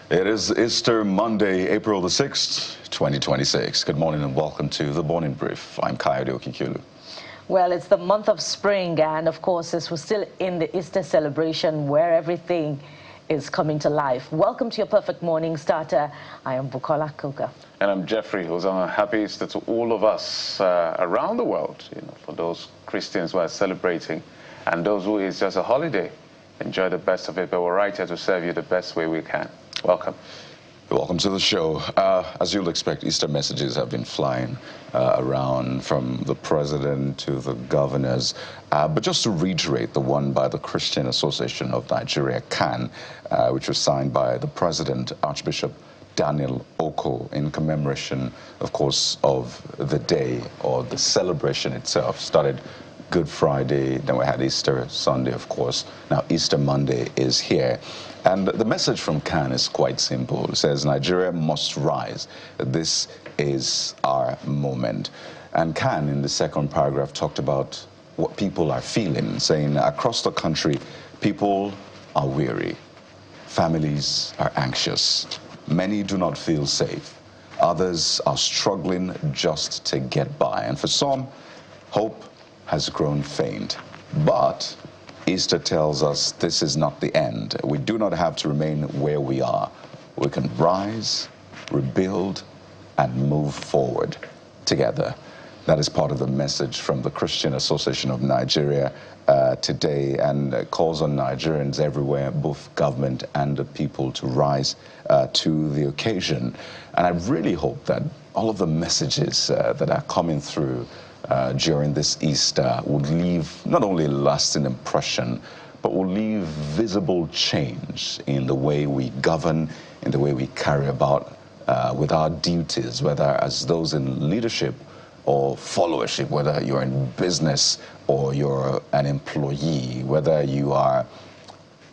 It is Easter Monday, April the 6th, 2026. Good morning and welcome to the Morning Brief. I'm Kayode Okikulu. Well, it's the month of spring, and of course, as we're still in the Easter celebration where everything is coming to life. Welcome to your perfect morning starter. I am Bukola Koka. And I'm Jeffrey, who's on a happy Easter to all of us around the world, for those Christians who are celebrating and those who it's just a holiday. Enjoy the best of it, but we're right here to serve you the best way we can. Welcome. Welcome to the show. As you'll expect, Easter messages have been flying around from the president to the governors. But just to reiterate, the one by the Christian Association of Nigeria, CAN, which was signed by the president, Archbishop Daniel Oko, in commemoration, of course, of the day or the celebration itself. Started Good Friday, then we had Easter Sunday, of course. Now Easter Monday is here. And the message from CAN is quite simple. It says, Nigeria must rise. This is our moment. And CAN, in the second paragraph, talked about what people are feeling, saying across the country, people are weary. Families are anxious. Many do not feel safe. Others are struggling just to get by. And for some, hope has grown faint. But Easter tells us this is not the end. We do not have to remain where we are. We can rise, rebuild, and move forward together. That is part of the message from the Christian Association of Nigeria today, and calls on Nigerians everywhere, both government and the people, to rise to the occasion. And I really hope that all of the messages that are coming through during this Easter would leave not only a lasting impression, but will leave visible change in the way we govern, in the way we carry about with our duties, whether as those in leadership or followership, whether you're in business or you're an employee, whether you are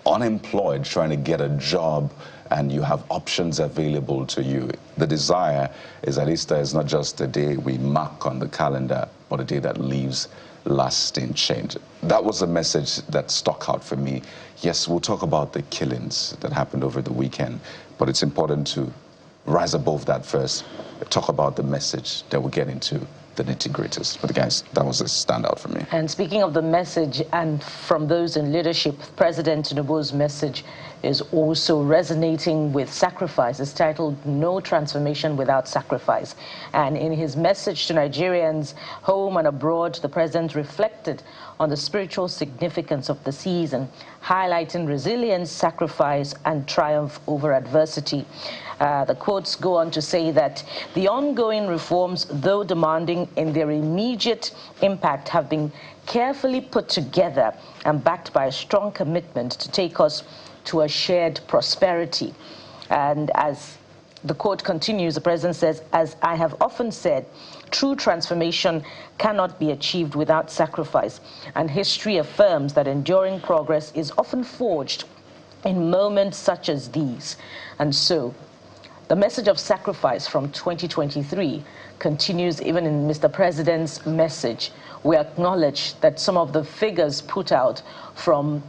unemployed trying to get a job and you have options available to you. The desire is that Easter is not just a day we mark on the calendar, but a day that leaves lasting change. That was the message that stuck out for me. Yes, we'll talk about the killings that happened over the weekend, but it's important to rise above that first, talk about the message that we'll get into the nitty-gritties. But guys, that was a standout for me. And speaking of the message, and from those in leadership, President Tinubu's message is also resonating with sacrifice. It's titled No Transformation Without Sacrifice. And in his message to Nigerians home and abroad, the president reflected on the spiritual significance of the season, highlighting resilience, sacrifice, and triumph over adversity. The quotes go on to say that the ongoing reforms, though demanding in their immediate impact, have been carefully put together and backed by a strong commitment to take us to a shared prosperity. And as the quote continues, the president says, as I have often said, true transformation cannot be achieved without sacrifice. And history affirms that enduring progress is often forged in moments such as these. And so, the message of sacrifice from 2023 continues even in Mr. President's message. We acknowledge that some of the figures put out from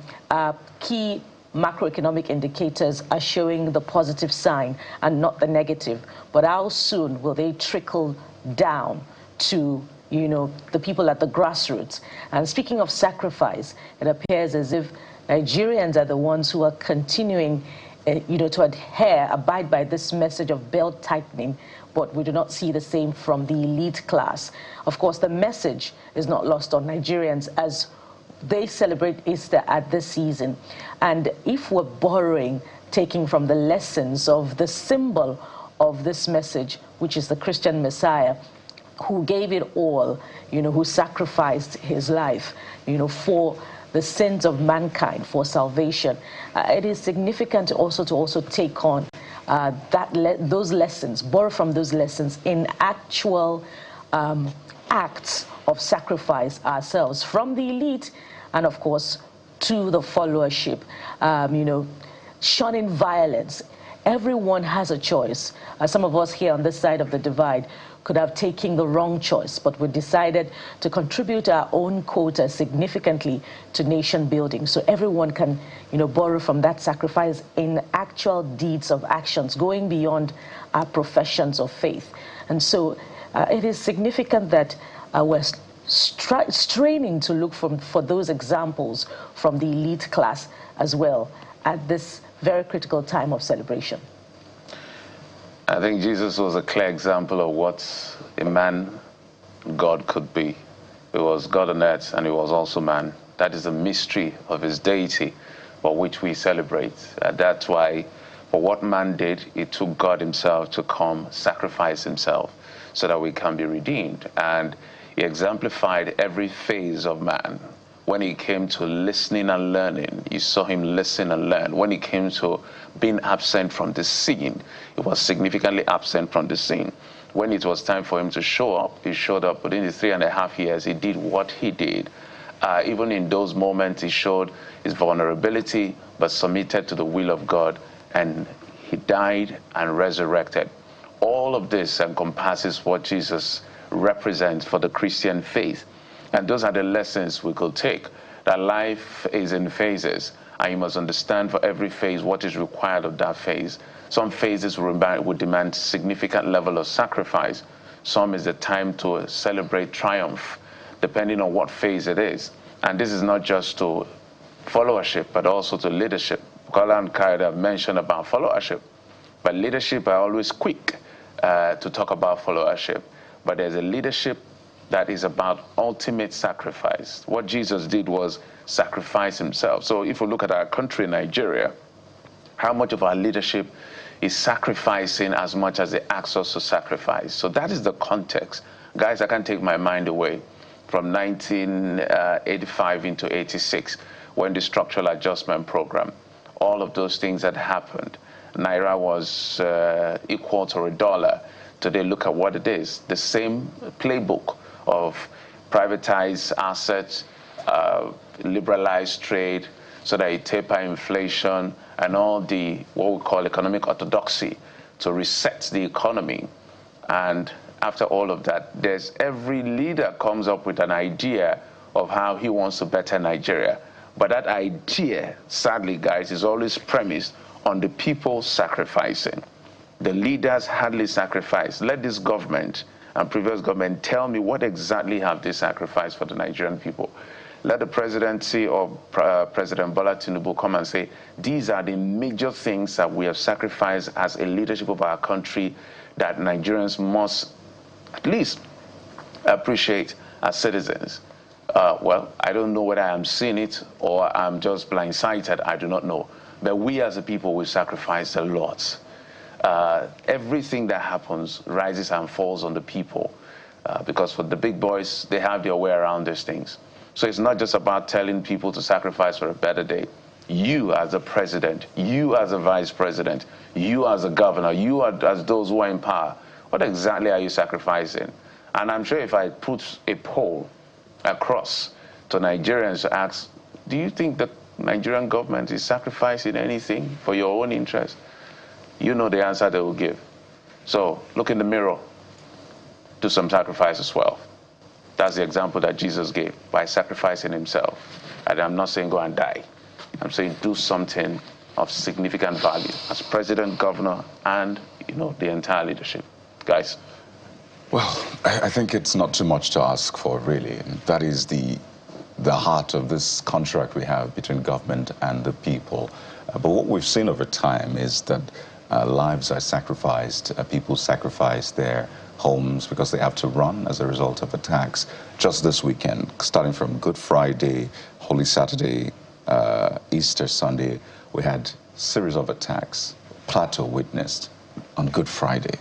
key macroeconomic indicators are showing the positive sign and not the negative. But how soon will they trickle down to, the people at the grassroots? And speaking of sacrifice, it appears as if Nigerians are the ones who are continuing to abide by this message of belt tightening, but we do not see the same from the elite class. Of course, the message is not lost on Nigerians as they celebrate Easter at this season. And if we're taking from the lessons of the symbol of this message, which is the Christian Messiah, who gave it all, who sacrificed his life, for the sins of mankind, for salvation. It is significant also to take on those lessons, borrow from those lessons in actual acts of sacrifice ourselves, from the elite and, of course, to the followership, shunning violence. Everyone has a choice. Some of us here on this side of the divide could have taken the wrong choice, but we decided to contribute our own quota significantly to nation building, so everyone can, borrow from that sacrifice in actual deeds of actions, going beyond our professions of faith. And so it is significant that we're straining to look for those examples from the elite class as well at this very critical time of celebration. I think Jesus was a clear example of what a man God could be. He was God on earth and he was also man. That is the mystery of his deity, for which we celebrate. That's why, for what man did, it took God himself to come, sacrifice himself, so that we can be redeemed. And he exemplified every phase of man. When he came to listening and learning, you saw him listen and learn. When he came to being absent from the scene, he was significantly absent from the scene. When it was time for him to show up, he showed up. Within the 3.5 years, he did what he did. Even in those moments, he showed his vulnerability, but submitted to the will of God, and he died and resurrected. All of this encompasses what Jesus represents for the Christian faith. And those are the lessons we could take, that life is in phases, and you must understand for every phase what is required of that phase. Some phases would demand significant level of sacrifice. Some is the time to celebrate triumph, depending on what phase it is. And this is not just to followership, but also to leadership. Kola and Kaida have mentioned about followership, but leadership are always quick to talk about followership. But there's a leadership that is about ultimate sacrifice. What Jesus did was sacrifice himself. So if we look at our country, Nigeria, how much of our leadership is sacrificing as much as they ask us to sacrifice? So that is the context. Guys, I can't take my mind away from 1985 into 86, when the structural adjustment program, all of those things had happened. Naira was equal to $1. Today, look at what it is. The same playbook of privatized assets, liberalized trade, so that you taper inflation and all the, what we call economic orthodoxy, to reset the economy. And after all of that, there's every leader comes up with an idea of how he wants to better Nigeria. But that idea, sadly, guys, is always premised on the people sacrificing. The leaders hardly sacrifice. Let this government and previous government tell me what exactly have they sacrificed for the Nigerian people. Let the presidency of President Bola Tinubu come and say, these are the major things that we have sacrificed as a leadership of our country that Nigerians must at least appreciate as citizens. Well, I don't know whether I'm seeing it or I'm just blindsided. I do not know. But we as a people will sacrifice a lot. Everything that happens rises and falls on the people, because for the big boys, they have their way around these things. So it's not just about telling people to sacrifice for a better day. You as a president, you as a vice president, you as a governor, you as those who are in power, what exactly are you sacrificing? And I'm sure if I put a poll across to Nigerians to ask, do you think the Nigerian government is sacrificing anything for your own interest? You know the answer they will give. So look in the mirror, do some sacrifice as well. That's the example that Jesus gave by sacrificing himself. And I'm not saying go and die. I'm saying do something of significant value as president, governor, and the entire leadership. Guys. Well, I think it's not too much to ask for, really. That is the heart of this contract we have between government and the people. But what we've seen over time is that lives are sacrificed, people sacrifice their homes because they have to run as a result of attacks. Just this weekend, starting from Good Friday, Holy Saturday, Easter Sunday, we had a series of attacks. Plateau witnessed on Good Friday.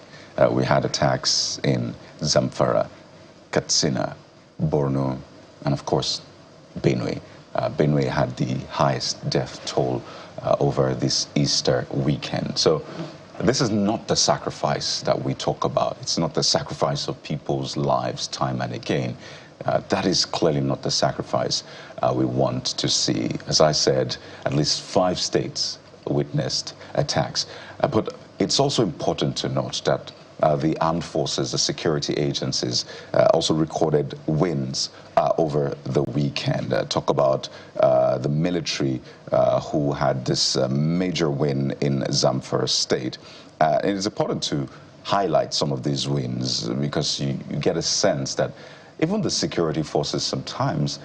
We had attacks in Zamfara, Katsina, Borno, and of course, Benue. Benue had the highest death toll over this Easter weekend. So this is not the sacrifice that we talk about. It's not the sacrifice of people's lives time and again. That is clearly not the sacrifice we want to see. As I said, at least 5 states witnessed attacks. But it's also important to note that the armed forces, the security agencies, also recorded wins over the weekend. Talk about the military who had this major win in Zamfara State. It is important to highlight some of these wins because you get a sense that even the security forces sometimes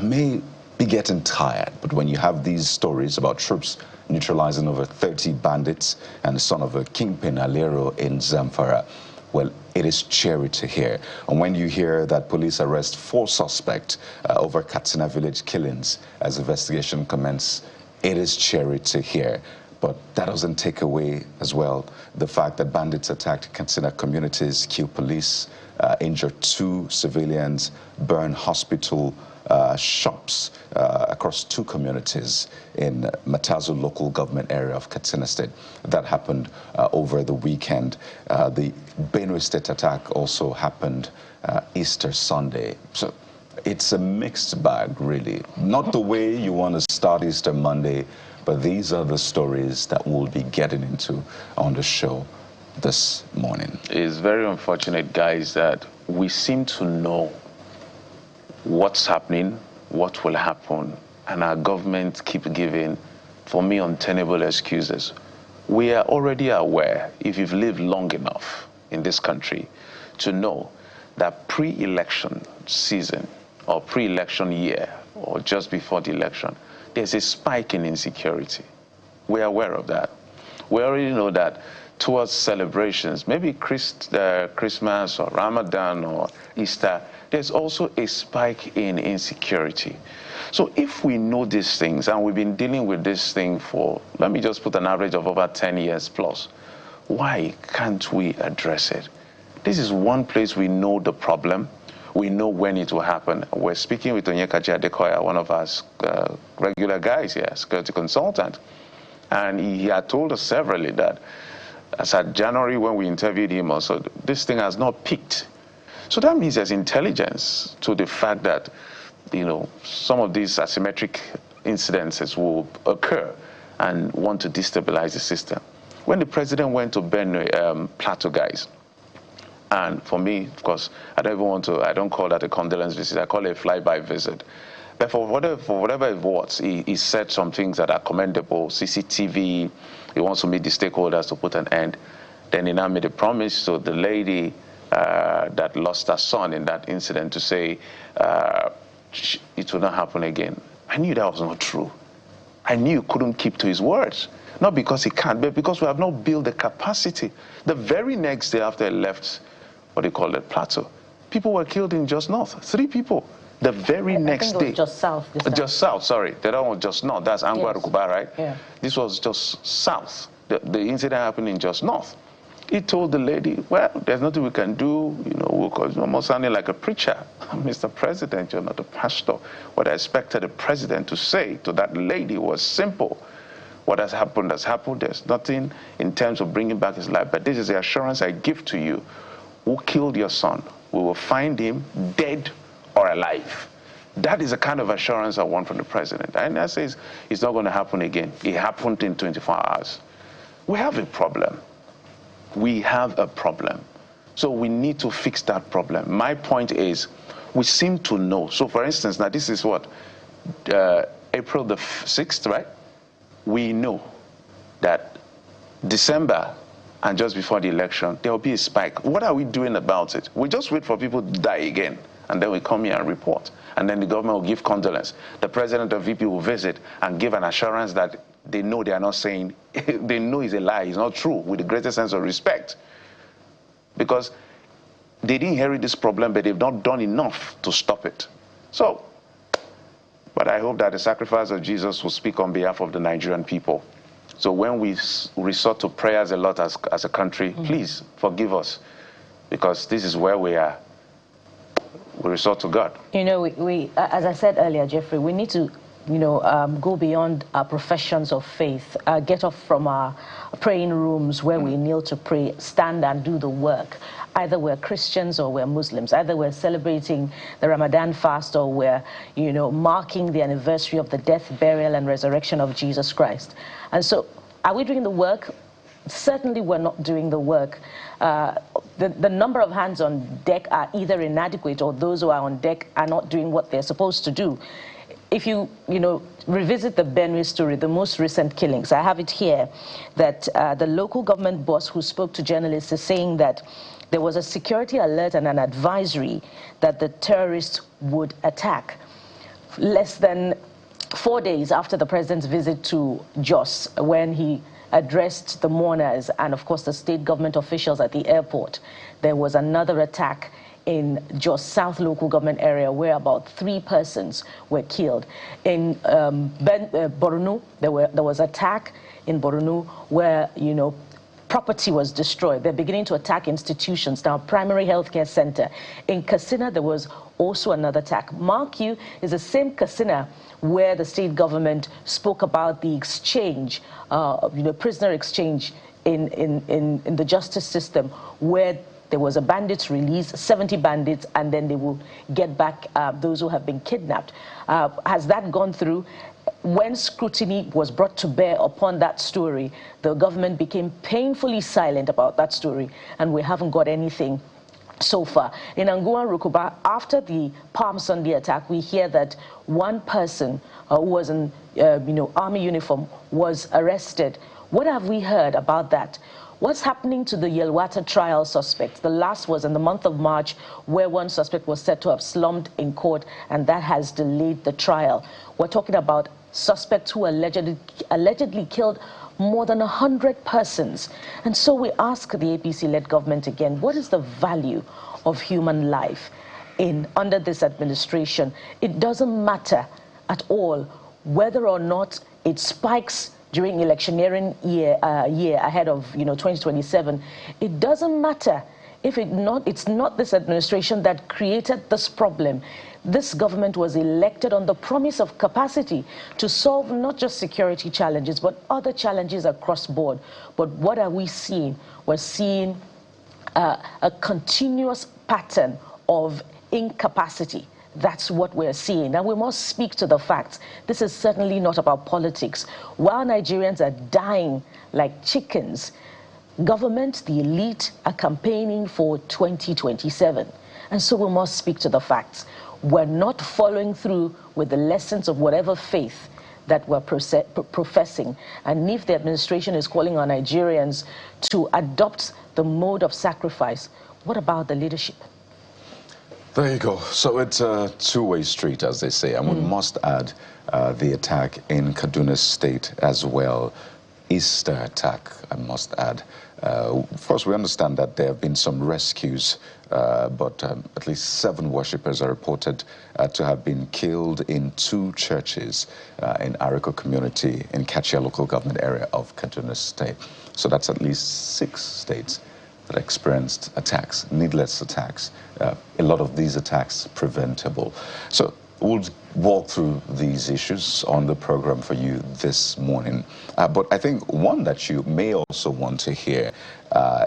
may be getting tired. But when you have these stories about troops neutralizing over 30 bandits and the son of a kingpin Alero in Zamfara, well, it is cheery to hear. And when you hear that police arrest 4 suspects over Katsina village killings as investigation commences, it is cheery to hear. But that doesn't take away as well the fact that bandits attacked Katsina communities, killed police, injured 2 civilians, burned hospital, shops across 2 communities in Matazu local government area of Katsina State. That happened over the weekend. The Benue State attack also happened Easter Sunday. So it's a mixed bag, really. Not the way you want to start Easter Monday, but these are the stories that we'll be getting into on the show this morning. It's very unfortunate, guys, that we seem to know what's happening, what will happen, and our government keep giving, for me, untenable excuses. We are already aware, if you've lived long enough in this country, to know that pre-election season or pre-election year or just before the election, there's a spike in insecurity. We're aware of that. We already know that towards celebrations, maybe Christmas or Ramadan or Easter, there's also a spike in insecurity. So if we know these things, and we've been dealing with this thing for, let me just put an average of over 10 years plus, why can't we address it? This is one place we know the problem. We know when it will happen. We're speaking with Onyekachi Adekoya, one of our regular guys here, security consultant. And he had told us severally that as at January when we interviewed him also, this thing has not peaked. So that means there's intelligence to the fact that, some of these asymmetric incidences will occur and want to destabilize the system. When the president went to Benue, Plateau guys, and for me, of course, I don't call that a condolence visit, I call it a flyby visit. But for whatever it was, he said some things that are commendable, CCTV, he wants to meet the stakeholders to put an end. Then he now made a promise to the lady that lost her son in that incident to say it will not happen again. I knew that was not true. I knew he couldn't keep to his words. Not because he can't, but because we have not built the capacity. The very next day after he left, what they call it, Plateau, people were killed in Just North. 3 people. The very next day. Just south. Just south, sorry. The other one was Just North. That's Angwarukuba, right? Yeah. This was just south. The incident happened in Just North. He told the lady, well, there's nothing we can do, because almost sounding like a preacher. Mr. President, you're not a pastor. What I expected the president to say to that lady was simple. What has happened has happened. There's nothing in terms of bringing back his life. But this is the assurance I give to you. Who killed your son? We will find him dead or alive. That is the kind of assurance I want from the president. And I say it's not going to happen again. It happened in 24 hours. We have a problem. We have a problem. So we need to fix that problem. My point is, we seem to know. So for instance, now this is what? April the 6th, right? We know that December and just before the election, there will be a spike. What are we doing about it? We just wait for people to die again, and then we come here and report. And then the government will give condolence. The president of VP will visit and give an assurance that they know they are not saying, they know it's a lie, it's not true, with the greatest sense of respect. Because they didn't inherit this problem, but they've not done enough to stop it. So, but I hope that the sacrifice of Jesus will speak on behalf of the Nigerian people. So when we resort to prayers a lot as a country, please forgive us, because this is where we are. We resort to God. We as I said earlier, Jeffrey, we need to, go beyond our professions of faith, get off from our praying rooms where we kneel to pray, stand and do the work. Either we're Christians or we're Muslims. Either we're celebrating the Ramadan fast or we're, marking the anniversary of the death, burial, and resurrection of Jesus Christ. And so, are we doing the work certainly we're not doing the work. The number of hands on deck are either inadequate, or those who are on deck are not doing what they're supposed to do. If you revisit the Benue story, the most recent killings, I have it here, that the local government boss who spoke to journalists is saying that there was a security alert and an advisory that the terrorists would attack. Less than 4 days after the president's visit to Jos, when he addressed the mourners and, of course, the state government officials at the airport, there was another attack in Jos South local government area where about 3 persons were killed. In Borno, there was attack in Borno where, property was destroyed. They're beginning to attack institutions now, primary healthcare center. In Katsina, there was also another attack. Mark you, is the same Katsina where the state government spoke about the exchange, prisoner exchange in the justice system, where there was a bandits release, 70 bandits, and then they will get back those who have been kidnapped. Has that gone through? When scrutiny was brought to bear upon that story, the government became painfully silent about that story, and we haven't got anything so far. In Anguan Rukuba, after the Palm Sunday attack, we hear that one person who was in army uniform was arrested. What have we heard about that? What's happening to the Yelwata trial suspects? The last was in the month of March, where one suspect was said to have slumped in court, and that has delayed the trial. We're talking about suspects who allegedly killed more than 100 persons. And so we ask the APC-led government again, what is the value of human life under this administration? It doesn't matter at all whether or not it spikes during electioneering year ahead of 2027. It doesn't matter if it's not this administration that created this problem. This government was elected on the promise of capacity to solve not just security challenges, but other challenges across board. But what are we seeing? We're seeing a continuous pattern of incapacity. That's what we're seeing. And we must speak to the facts. This is certainly not about politics. While Nigerians are dying like chickens, government, the elite, are campaigning for 2027. And so we must speak to the facts. We're not following through with the lessons of whatever faith that we're professing. And if the administration is calling on Nigerians to adopt the mode of sacrifice, what about the leadership? There you go. So it's a two-way street, as they say. And we must add the attack in Kaduna State as well. Easter attack, I must add. First, we understand that there have been some rescues, but at least 7 worshippers are reported to have been killed in 2 churches in Ariko community in Katsina local government area of Kaduna State. So that's at least 6 states that experienced attacks, needless attacks. A lot of these attacks preventable. So we'll walk through these issues on the program for you this morning. But I think one that you may also want to hear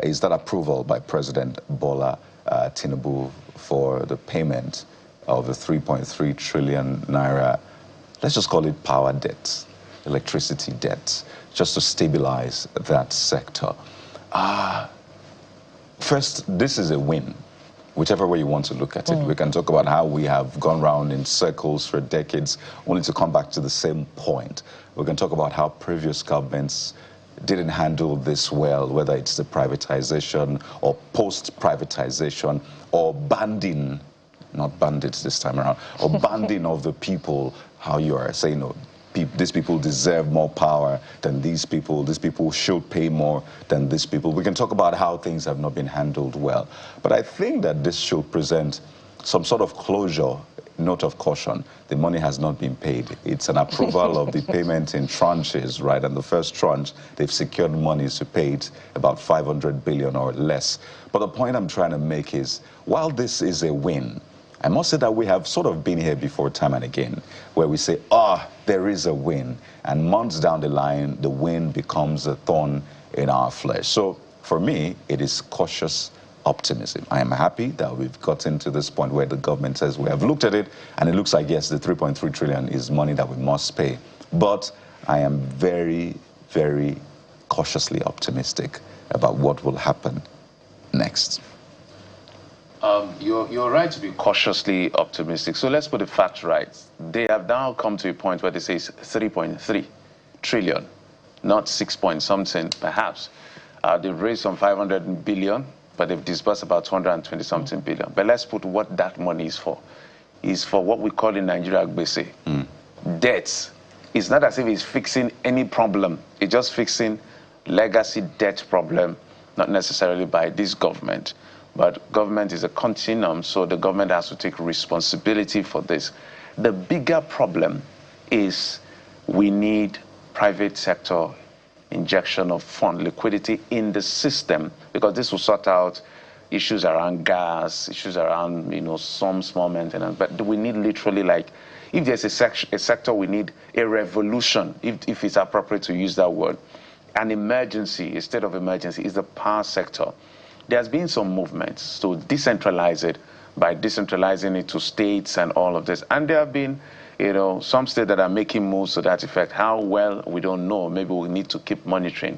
is that approval by President Bola Tinubu for the payment of the 3.3 trillion naira, let's just call it power debt, electricity debt, just to stabilize that sector. First, this is a win. Whichever way you want to look at it. We can talk about how we have gone round in circles for decades, only to come back to the same point. We can talk about how previous governments didn't handle this well, whether it's the privatization or post-privatization or banding, not bandits this time around, or banding of the people, how you are saying, these people deserve more power than these people should pay more than these people. We can talk about how things have not been handled well. But I think that this should present some sort of closure, note of caution. The money has not been paid. It's an approval of the payment in tranches, right? And the first tranche, they've secured money to pay it, about 500 billion or less. But the point I'm trying to make is, while this is a win, I must say that we have sort of been here before time and again, where we say, there is a win. And months down the line, the win becomes a thorn in our flesh. So for me, it is cautious optimism. I am happy that we've gotten to this point where the government says we have looked at it, and it looks like, yes, the 3.3 trillion is money that we must pay. But I am very, very cautiously optimistic about what will happen next? You're right to be cautiously optimistic. So let's put the facts right. They have now come to a point where they say it's 3.3 trillion, not 6 point something, perhaps. They've raised some 500 billion, but they've disbursed about 220 something billion. But let's put what that money is for. It's for what we call in Nigeria gbese. Debt. It's not as if it's fixing any problem. It's just fixing legacy debt problem, not necessarily by this government. But government is a continuum, so the government has to take responsibility for this. The bigger problem is we need private sector injection of fund liquidity in the system, because this will sort out issues around gas, issues around, some small maintenance. But we need literally, like, if there's a sector, we need a revolution, if it's appropriate to use that word. An emergency, a state of emergency, is the power sector. There's been some movements to decentralize it by decentralizing it to states and all of this. And there have been, some states that are making moves to that effect. How well, we don't know. Maybe we need to keep monitoring.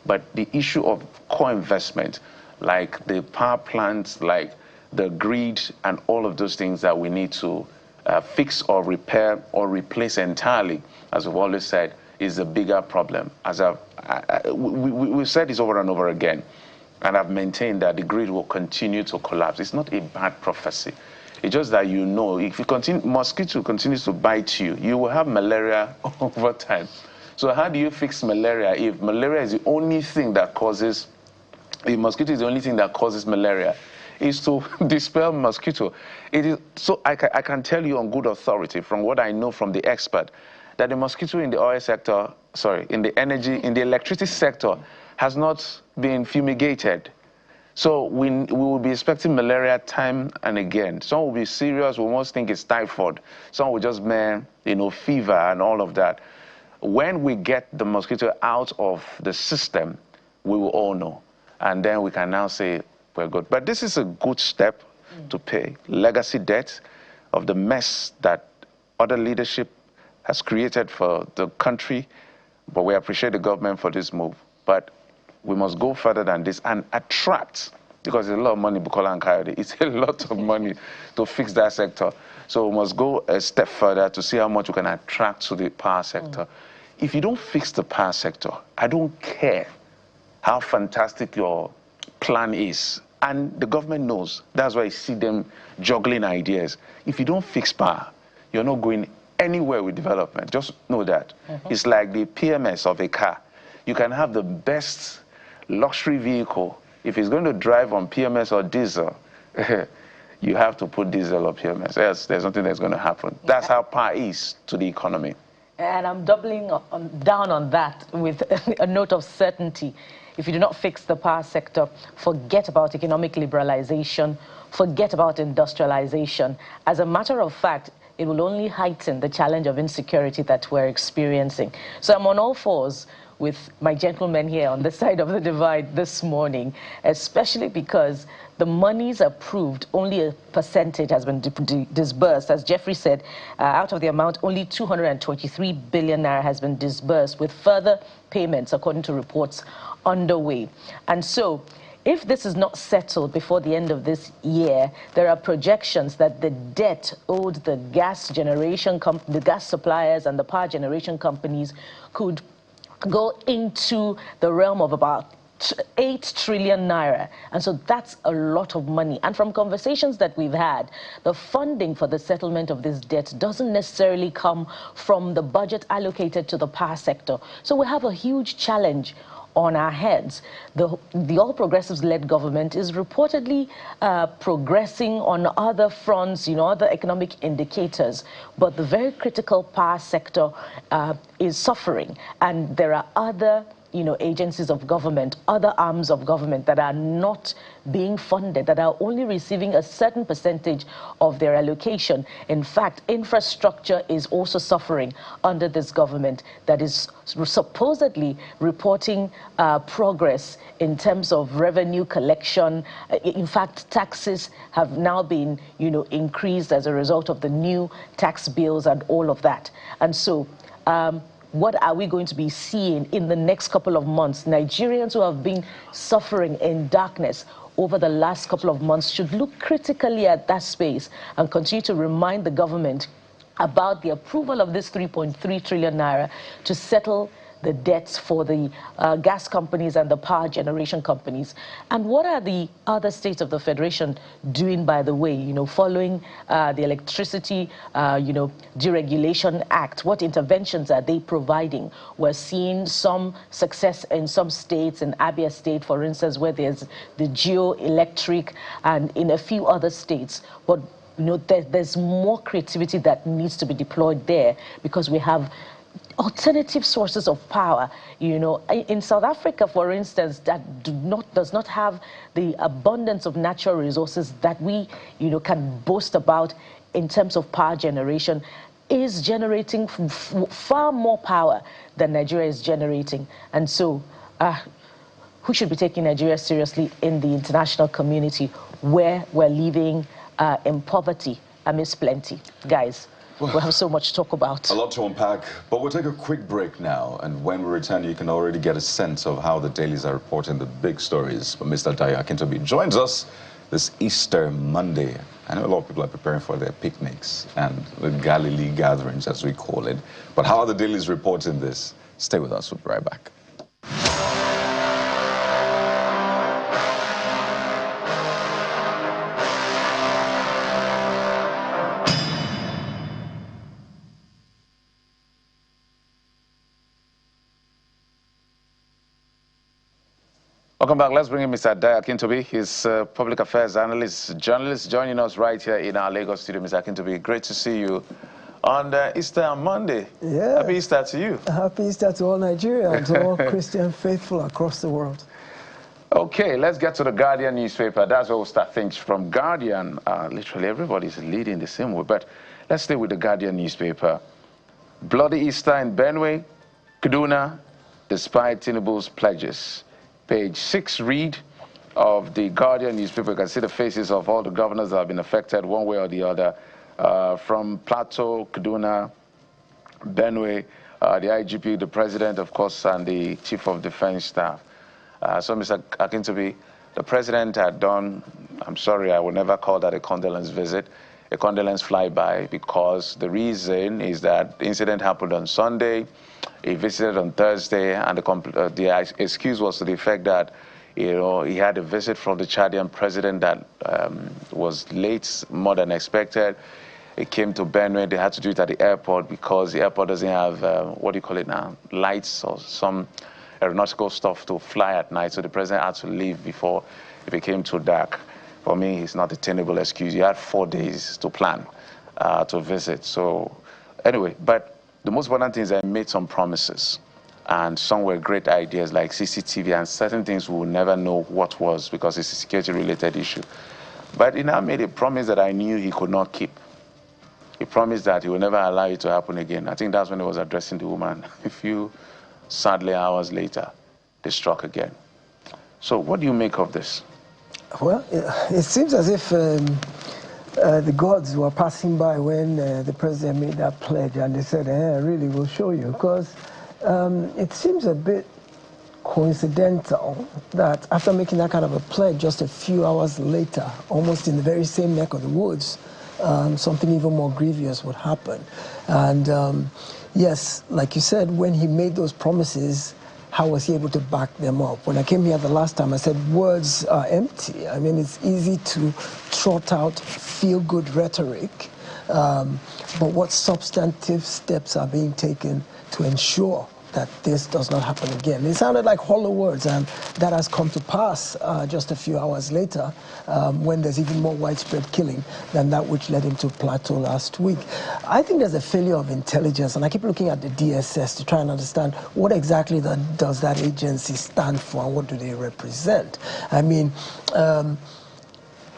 But the issue of co-investment, like the power plants, like the grid, and all of those things that we need to fix or repair or replace entirely, as we've always said, is the bigger problem. As we've said this over and over again, and I've maintained that the grid will continue to collapse. It's not a bad prophecy. It's just that if mosquito continues to bite you, you will have malaria over time. So how do you fix malaria if malaria is the only thing that causes, if mosquito is the only thing that causes malaria? Is to dispel mosquito. It is, so I can tell you on good authority from what I know from the expert that the mosquito in the oil sector, in the electricity sector has not been fumigated. So we will be expecting malaria time and again. Some will be serious, we almost think it's typhoid. Some will just mean, fever and all of that. When we get the mosquito out of the system, we will all know. And then we can now say, we're good. But this is a good step to pay legacy debt of the mess that other leadership has created for the country. But we appreciate the government for this move. But we must go further than this and attract, because it's a lot of money, Bukola and Kayode. It's a lot of money to fix that sector. So we must go a step further to see how much we can attract to the power sector. If you don't fix the power sector, I don't care how fantastic your plan is. And the government knows. That's why I see them juggling ideas. If you don't fix power, you're not going anywhere with development. Just know that. It's like the PMS of a car. You can have the best luxury vehicle. If it's going to drive on PMS or diesel, you have to put diesel or PMS. There's nothing that's going to happen. That's how power is to the economy. And I'm doubling down on that with a note of certainty. If you do not fix the power sector, forget about economic liberalization, forget about industrialization. As a matter of fact, it will only heighten the challenge of insecurity that we're experiencing. So I'm on all fours with my gentlemen here on this side of the divide this morning, especially because the monies approved, only a percentage has been disbursed. As Jeffrey said, out of the amount, only 223 billion naira has been disbursed, with further payments, according to reports, underway. And so, if this is not settled before the end of this year, there are projections that the debt owed the gas suppliers and the power generation companies could go into the realm of about 8 trillion naira. And so that's a lot of money. And from conversations that we've had, the funding for the settlement of this debt doesn't necessarily come from the budget allocated to the power sector. So we have a huge challenge on our heads. The All Progressives-led government is reportedly progressing on other fronts, other economic indicators, but the very critical power sector is suffering. And there are other agencies of government, other arms of government that are not being funded, that are only receiving a certain percentage of their allocation. In fact, infrastructure is also suffering under this government that is supposedly reporting progress in terms of revenue collection. In fact, taxes have now been, increased as a result of the new tax bills and all of that. And so, what are we going to be seeing in the next couple of months? Nigerians who have been suffering in darkness over the last couple of months should look critically at that space and continue to remind the government about the approval of this 3.3 trillion naira to settle the debts for the gas companies and the power generation companies. And what are the other states of the Federation doing, by the way, following the Electricity, Deregulation Act? What interventions are they providing? We're seeing some success in some states, in Abia State, for instance, where there's the geoelectric, and in a few other states. But there's more creativity that needs to be deployed there, because we have alternative sources of power. In South Africa, for instance, that does not have the abundance of natural resources that we can boast about in terms of power generation, is generating far more power than Nigeria is generating. And so who should be taking Nigeria seriously in the international community, where we're living in poverty amidst plenty? Guys, we have so much to talk about. A lot to unpack, but we'll take a quick break now. And when we return, you can already get a sense of how the dailies are reporting the big stories. But Mr. Dayo Akintobi joins us this Easter Monday. I know a lot of people are preparing for their picnics and the Galilee gatherings, as we call it. But how are the dailies reporting this? Stay with us. We'll be right back. Welcome back. Let's bring in Mr. Dayo Akintobi. He's a public affairs analyst, journalist, joining us right here in our Lagos studio. Mr. Akintobi, great to see you on Easter Monday. Yeah. Happy Easter to you. Happy Easter to all Nigeria and to all Christian faithful across the world. Okay, let's get to the Guardian newspaper. That's where we'll start things from. Guardian, literally everybody's leading the same way, but let's stay with the Guardian newspaper. Bloody Easter in Benue, Kaduna, despite Tinubu's pledges. Page 6 read of the Guardian newspaper. You can see the faces of all the governors that have been affected one way or the other, from Plateau, Kaduna, Benue, the IGP, the president, of course, and the chief of defense staff. So, Mr. Akintobi, the president had done, I'm sorry, I will never call that a condolence visit, a condolence flyby, because the reason is that the incident happened on Sunday. He visited on Thursday, and the excuse was to the effect that, he had a visit from the Chadian president that was late, more than expected. It came to Benue. They had to do it at the airport because the airport doesn't have, what do you call it now, lights or some aeronautical stuff to fly at night. So the president had to leave before it became too dark. For me, it's not a tenable excuse. You had 4 days to plan to visit. So anyway, but the most important thing is I made some promises, and some were great ideas like CCTV, and certain things we will never know what was because it's a security-related issue. But he now made a promise that I knew he could not keep. He promised that he will never allow it to happen again. I think that's when he was addressing the woman. A few, sadly, hours later, they struck again. So what do you make of this? Well, it seems as if the gods were passing by when the president made that pledge, and they said, really, we'll show you. Because it seems a bit coincidental that after making that kind of a pledge, just a few hours later, almost in the very same neck of the woods, something even more grievous would happen. And yes, like you said, when he made those promises, how was he able to back them up? When I came here the last time, I said words are empty. I mean, it's easy to trot out feel-good rhetoric, but what substantive steps are being taken to ensure that this does not happen again? It sounded like hollow words, and that has come to pass just a few hours later, when there's even more widespread killing than that which led him to Plateau last week. I think there's a failure of intelligence, and I keep looking at the DSS to try and understand what exactly does that agency stand for and what do they represent. I mean,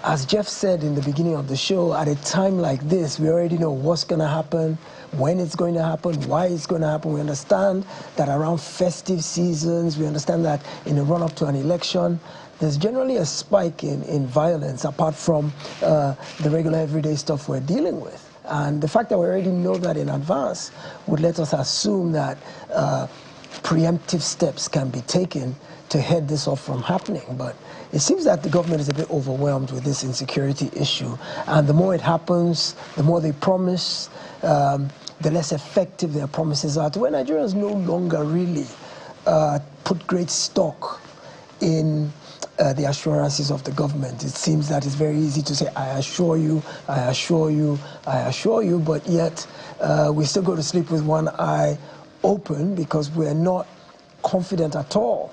as Jeff said in the beginning of the show, at a time like this, we already know what's going to happen, when it's going to happen, why it's going to happen. We understand that around festive seasons, we understand that in the run-up to an election, there's generally a spike in violence, apart from the regular everyday stuff we're dealing with. And the fact that we already know that in advance would let us assume that preemptive steps can be taken to head this off from happening. But it seems that the government is a bit overwhelmed with this insecurity issue. And the more it happens, the more they promise, the less effective their promises are. To where Nigerians no longer really put great stock in the assurances of the government. It seems that it's very easy to say, I assure you, I assure you, I assure you, but yet we still go to sleep with one eye open because we're not confident at all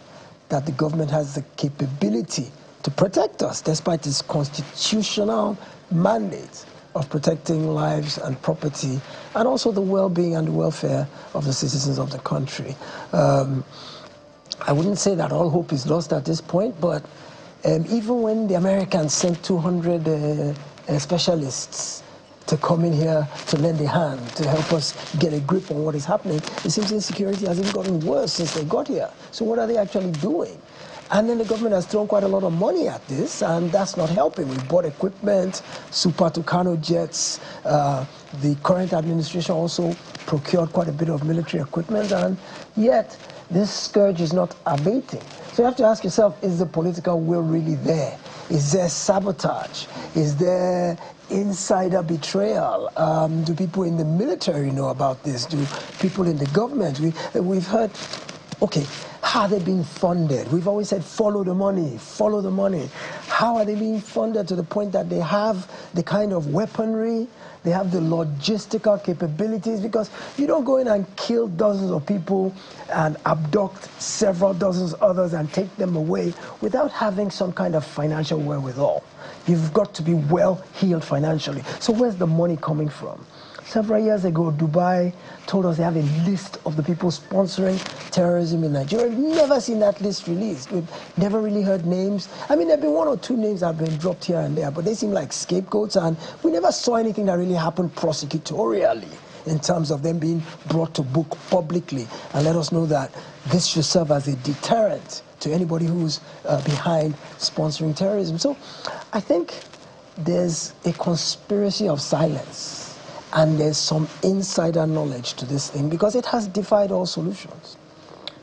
that the government has the capability to protect us, despite its constitutional mandate of protecting lives and property, and also the well-being and welfare of the citizens of the country. I wouldn't say that all hope is lost at this point, but even when the Americans sent 200 specialists to come in here to lend a hand, to help us get a grip on what is happening, it seems insecurity has even gotten worse since they got here. So what are they actually doing? And then the government has thrown quite a lot of money at this, and that's not helping. We've bought equipment, Super Tucano jets. The current administration also procured quite a bit of military equipment, and yet this scourge is not abating. So you have to ask yourself, is the political will really there? Is there sabotage? Is there insider betrayal? Do people in the military know about this? Do people in the government? We've heard, okay, how are they being funded? We've always said, follow the money, follow the money. How are they being funded to the point that they have the kind of weaponry, they have the logistical capabilities? Because you don't go in and kill dozens of people and abduct several dozens others and take them away without having some kind of financial wherewithal. You've got to be well-heeled financially. So where's the money coming from? Several years ago, Dubai told us they have a list of the people sponsoring terrorism in Nigeria. We've never seen that list released. We've never really heard names. I mean, there have been one or two names that have been dropped here and there, but they seem like scapegoats, and we never saw anything that really happened prosecutorially in terms of them being brought to book publicly and let us know that this should serve as a deterrent to anybody who's behind sponsoring terrorism. So I think there's a conspiracy of silence. And there's some insider knowledge to this thing because it has defied all solutions.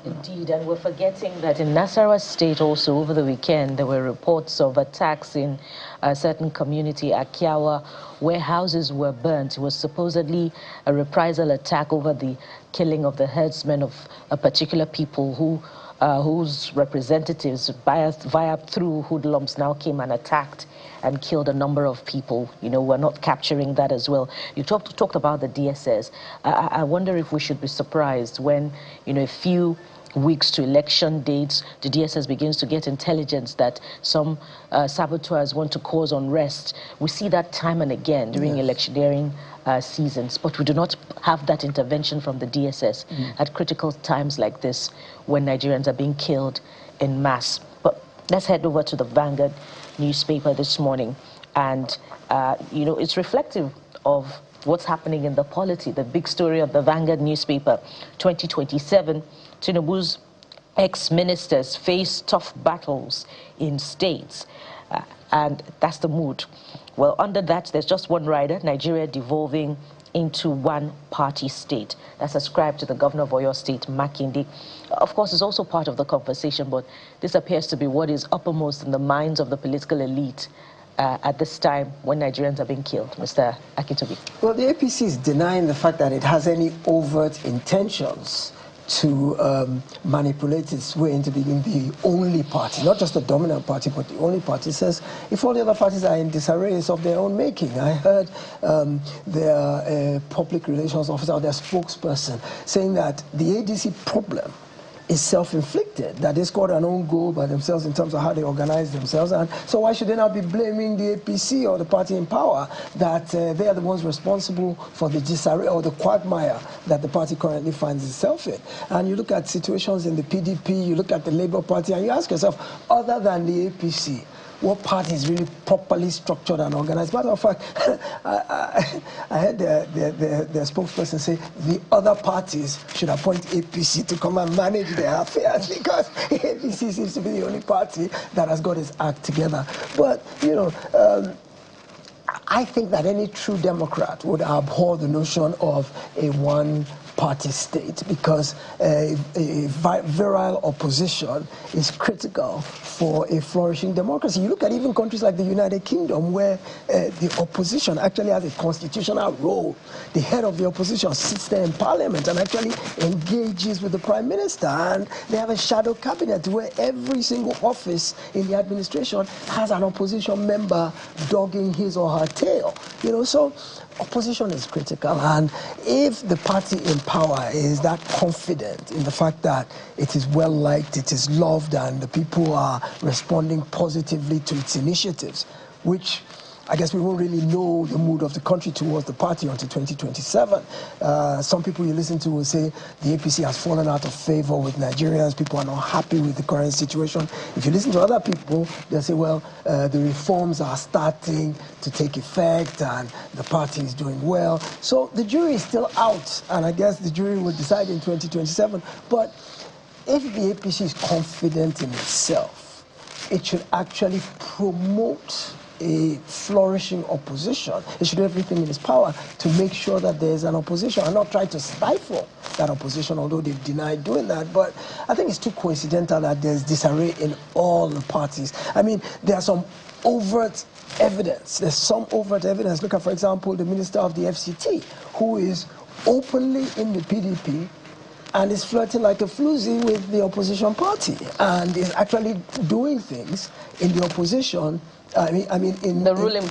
Indeed, and we're forgetting that in Nasarawa State also over the weekend there were reports of attacks in a certain community, Akiawa, where houses were burnt. It was supposedly a reprisal attack over the killing of the herdsmen of a particular people whose representatives via through hoodlums now came and attacked and killed a number of people. You know, we're not capturing that as well. You talked about the DSS. I wonder if we should be surprised when, you know, a few weeks to election dates, the DSS begins to get intelligence that some saboteurs want to cause unrest. We see that time and again during electioneering seasons, but we do not have that intervention from the DSS at critical times like this when Nigerians are being killed en masse. But let's head over to the Vanguard newspaper this morning, and you know, it's reflective of what's happening in the polity. The big story of the Vanguard newspaper: 2027, Tinubu's ex-ministers face tough battles in states, and that's the mood. Well, under that, there's just one rider: Nigeria devolving into one-party state. That's ascribed to the governor of Oyo State, Makinde. Of course, it's also part of the conversation, but this appears to be what is uppermost in the minds of the political elite at this time when Nigerians are being killed. Mr. Akintobi. Well, the APC is denying the fact that it has any overt intentions to manipulate its way into being the only party, not just the dominant party, but the only party. It says if all the other parties are in disarray, it's of their own making. I heard their public relations officer, or their spokesperson, saying that the ADC problem is self-inflicted, that they scored an own goal by themselves in terms of how they organize themselves. And so why should they not be blaming the APC or the party in power that they are the ones responsible for the disarray or the quagmire that the party currently finds itself in? And you look at situations in the PDP, you look at the Labour Party, and you ask yourself, other than the APC, what party is really properly structured and organized? Matter of fact, I heard the spokesperson say the other parties should appoint APC to come and manage their affairs because APC seems to be the only party that has got its act together. But, you know, I think that any true Democrat would abhor the notion of a one-party state, because a virile opposition is critical for a flourishing democracy. You look at even countries like the United Kingdom, where the opposition actually has a constitutional role. The head of the opposition sits there in parliament and actually engages with the prime minister, and they have a shadow cabinet where every single office in the administration has an opposition member dogging his or her tail. So opposition is critical, and if the party in power is that confident in the fact that it is well liked, it is loved, and the people are responding positively to its initiatives, which I guess we won't really know the mood of the country towards the party until 2027. Some people you listen to will say the APC has fallen out of favor with Nigerians. People are not happy with the current situation. If you listen to other people, they'll say, well, the reforms are starting to take effect and the party is doing well. So the jury is still out, and I guess the jury will decide in 2027. But if the APC is confident in itself, it should actually promote a flourishing opposition. It should do everything in its power to make sure that there's an opposition and not try to stifle that opposition, although they've denied doing that. But I think it's too coincidental that there's disarray in all the parties. I mean, there are some overt evidence. There's some overt evidence. Look at, for example, the Minister of the FCT, who is openly in the PDP and is flirting like a floozy with the opposition party and is actually doing things in the opposition. I mean, in the ruling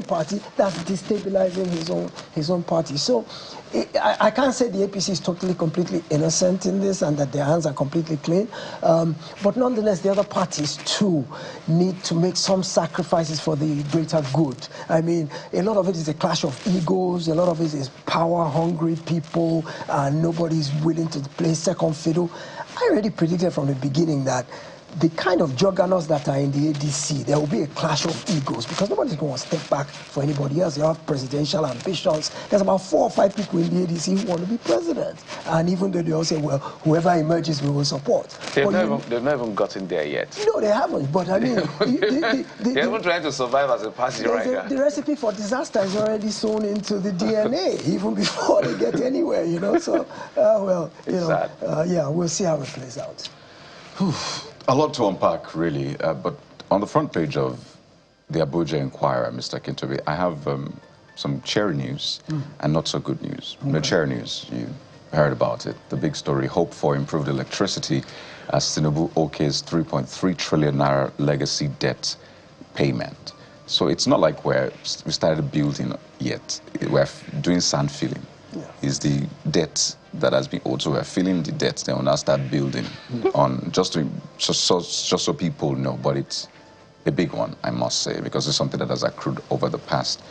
party, that's destabilizing his own party. So, I can't say the APC is totally, completely innocent in this and that their hands are completely clean. But nonetheless, the other parties too need to make some sacrifices for the greater good. I mean, a lot of it is a clash of egos. A lot of it is power-hungry people, and nobody's willing to play second fiddle. I already predicted from the beginning that the kind of juggernauts that are in the ADC, there will be a clash of egos because nobody's going to step back for anybody else. They have presidential ambitions. There's about 4 or 5 people in the ADC who want to be president. And even though they all say, well, whoever emerges, we will support. They've not even gotten there yet. No, they haven't. But I mean, they're even trying to survive as a party right now. The recipe for disaster is already sewn into the DNA, even before they get anywhere, So, well, yeah, we'll see how it plays out. A lot to unpack, really, but on the front page of the Abuja Inquirer, Mr. Kintobe, I have some cheery news and not so good news. The cheery news, you heard about it, the big story, hope for improved electricity as Tinubu okays 3.3 trillion naira legacy debt payment. So it's not like we started building yet. We're doing sand filling. Is the debt that has been owed. So we're filling the debt, then we'll now start building on, just so people know. But it's a big one, I must say, because it's something that has accrued over the past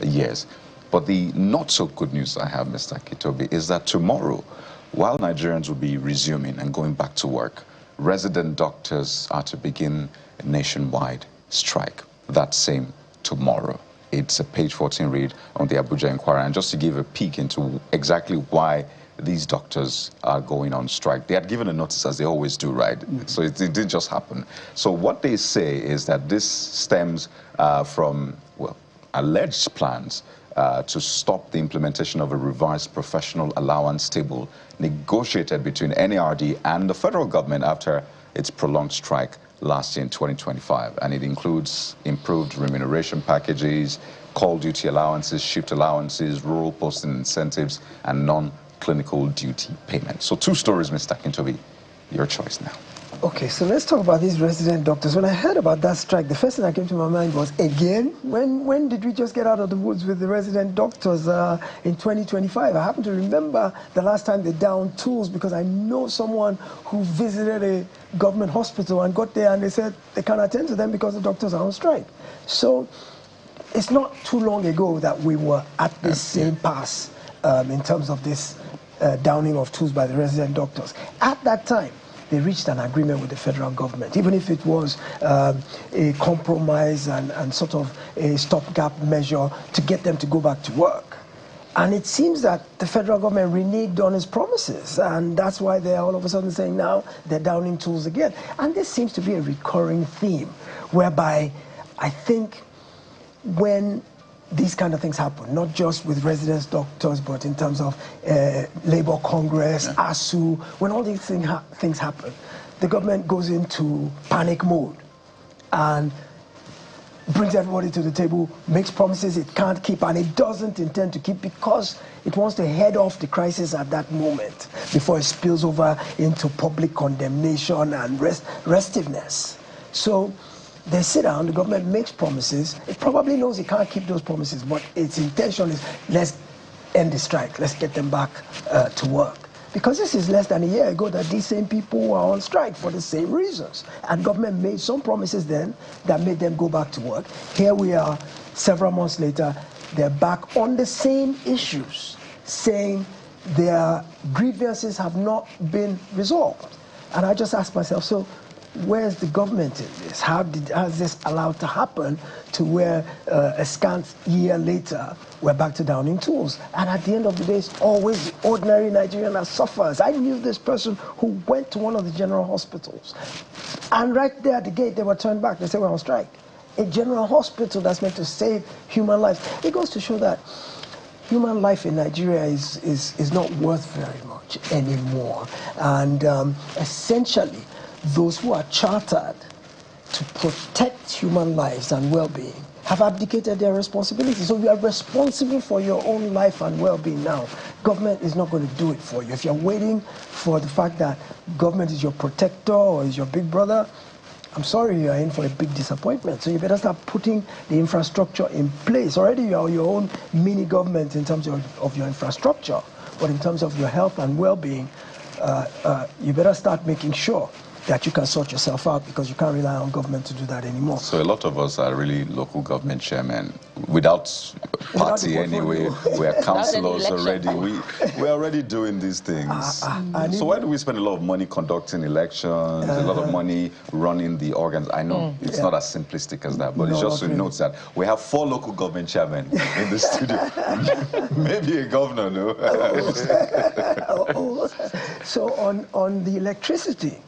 years. But the not so good news I have, Mr. Kintobe, is that tomorrow, while Nigerians will be resuming and going back to work, resident doctors are to begin a nationwide strike that same tomorrow. It's a page 14 read on the Abuja Inquirer. And just to give a peek into exactly why these doctors are going on strike. They had given a notice, as they always do, right? So it didn't just happen. So what they say is that this stems from, well, alleged plans to stop the implementation of a revised professional allowance table negotiated between NARD and the federal government after its prolonged strike last year in 2025, and it includes improved remuneration packages, call duty allowances, shift allowances, rural posting incentives, and non-clinical duty payments. So 2 stories, Mr. Kintobe, your choice now. Okay, so let's talk about these resident doctors. When I heard about that strike, the first thing that came to my mind was, again, when did we just get out of the woods with the resident doctors in 2025? I happen to remember the last time they downed tools because I know someone who visited a government hospital and got there and they said they can't attend to them because the doctors are on strike. So it's not too long ago that we were at this same pass in terms of this downing of tools by the resident doctors. At that time, they reached an agreement with the federal government, even if it was a compromise and sort of a stopgap measure to get them to go back to work. And it seems that the federal government reneged on its promises, and that's why they're all of a sudden saying now they're downing tools again. And this seems to be a recurring theme, whereby I think when these kind of things happen, not just with residents, doctors, but in terms of Labour Congress, ASU, when all these things happen, the government goes into panic mode and brings everybody to the table, makes promises it can't keep, and it doesn't intend to keep because it wants to head off the crisis at that moment before it spills over into public condemnation and restiveness. So they sit down, the government makes promises, it probably knows it can't keep those promises, but its intention is, let's end the strike, let's get them back to work. Because this is less than a year ago that these same people were on strike for the same reasons. And government made some promises then that made them go back to work. Here we are, several months later, they're back on the same issues, saying their grievances have not been resolved. And I just ask myself, so where's the government in this? How is this allowed to happen to where a scant year later, we're back to downing tools? And at the end of the day, it's always the ordinary Nigerian that suffers. I knew this person who went to one of the general hospitals. And right there at the gate, they were turned back. They said, we're on strike. A general hospital that's meant to save human lives. It goes to show that human life in Nigeria is not worth very much anymore. And essentially, those who are chartered to protect human lives and well-being have abdicated their responsibility. So you are responsible for your own life and well-being now. Government is not going to do it for you. If you're waiting for the fact that government is your protector or is your big brother, I'm sorry, you are in for a big disappointment. So you better start putting the infrastructure in place. Already you are your own mini government in terms of your infrastructure, but in terms of your health and well-being, you better start making sure that you can sort yourself out, because you can't rely on government to do that anymore. So a lot of us are really local government chairmen without party anyway. We're councillors already. We're already doing these things. So why do we spend a lot of money conducting elections, a lot of money running the organs? I know it's not as simplistic as that, but it's just to note that we have 4 local government chairmen in the studio. Maybe a governor, no? So on the electricity,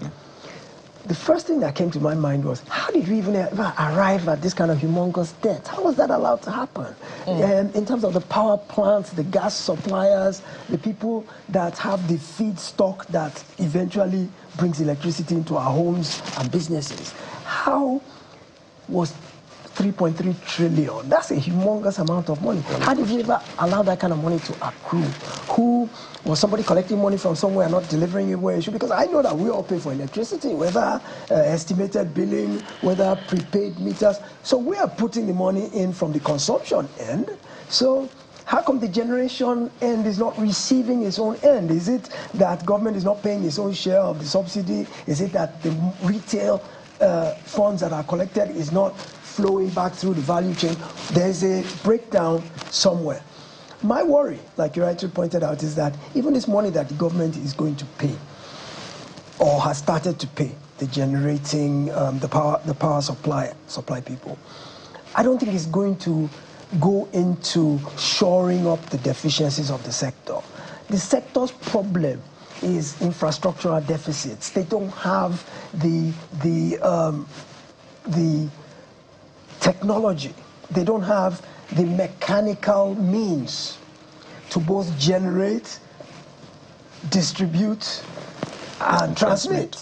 the first thing that came to my mind was, how did we even ever arrive at this kind of humongous debt? How was that allowed to happen? In terms of the power plants, the gas suppliers, the people that have the feedstock that eventually brings electricity into our homes and businesses. How was 3.3 trillion? That's a humongous amount of money. How did we ever allow that kind of money to accrue? Who was somebody collecting money from somewhere and not delivering it where it should? Because I know that we all pay for electricity, whether estimated billing, whether prepaid meters. So we are putting the money in from the consumption end. So how come the generation end is not receiving its own end? Is it that government is not paying its own share of the subsidy? Is it that the retail funds that are collected is not flowing back through the value chain? There's a breakdown somewhere. My worry, like you rightly pointed out, is that even this money that the government is going to pay, or has started to pay, the generating, the power supply people, I don't think it's going to go into shoring up the deficiencies of the sector. The sector's problem is infrastructural deficits. They don't have the technology. They don't have the mechanical means to both generate, distribute, and transmit.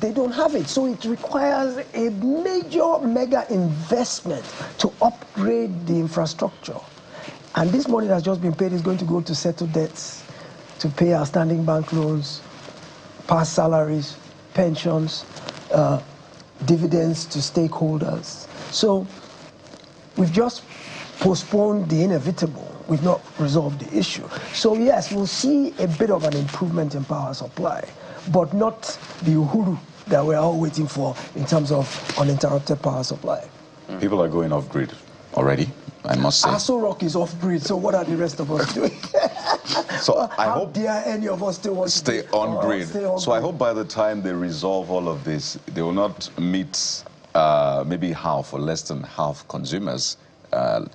They don't have it. So it requires a major mega investment to upgrade the infrastructure. And this money that's just been paid is going to go to settle debts, to pay outstanding bank loans, past salaries, pensions, dividends to stakeholders. So we've just postponed the inevitable. We've not resolved the issue. So yes, we'll see a bit of an improvement in power supply, but not the uhuru that we're all waiting for in terms of uninterrupted power supply. People are going off grid already, I must say. Aso Rock is off grid, so what are the rest of us doing? So I How hope dare any of us still want to stay on grid. So I grid. hope by the time they resolve all of this, they will not meet maybe half or less than half consumers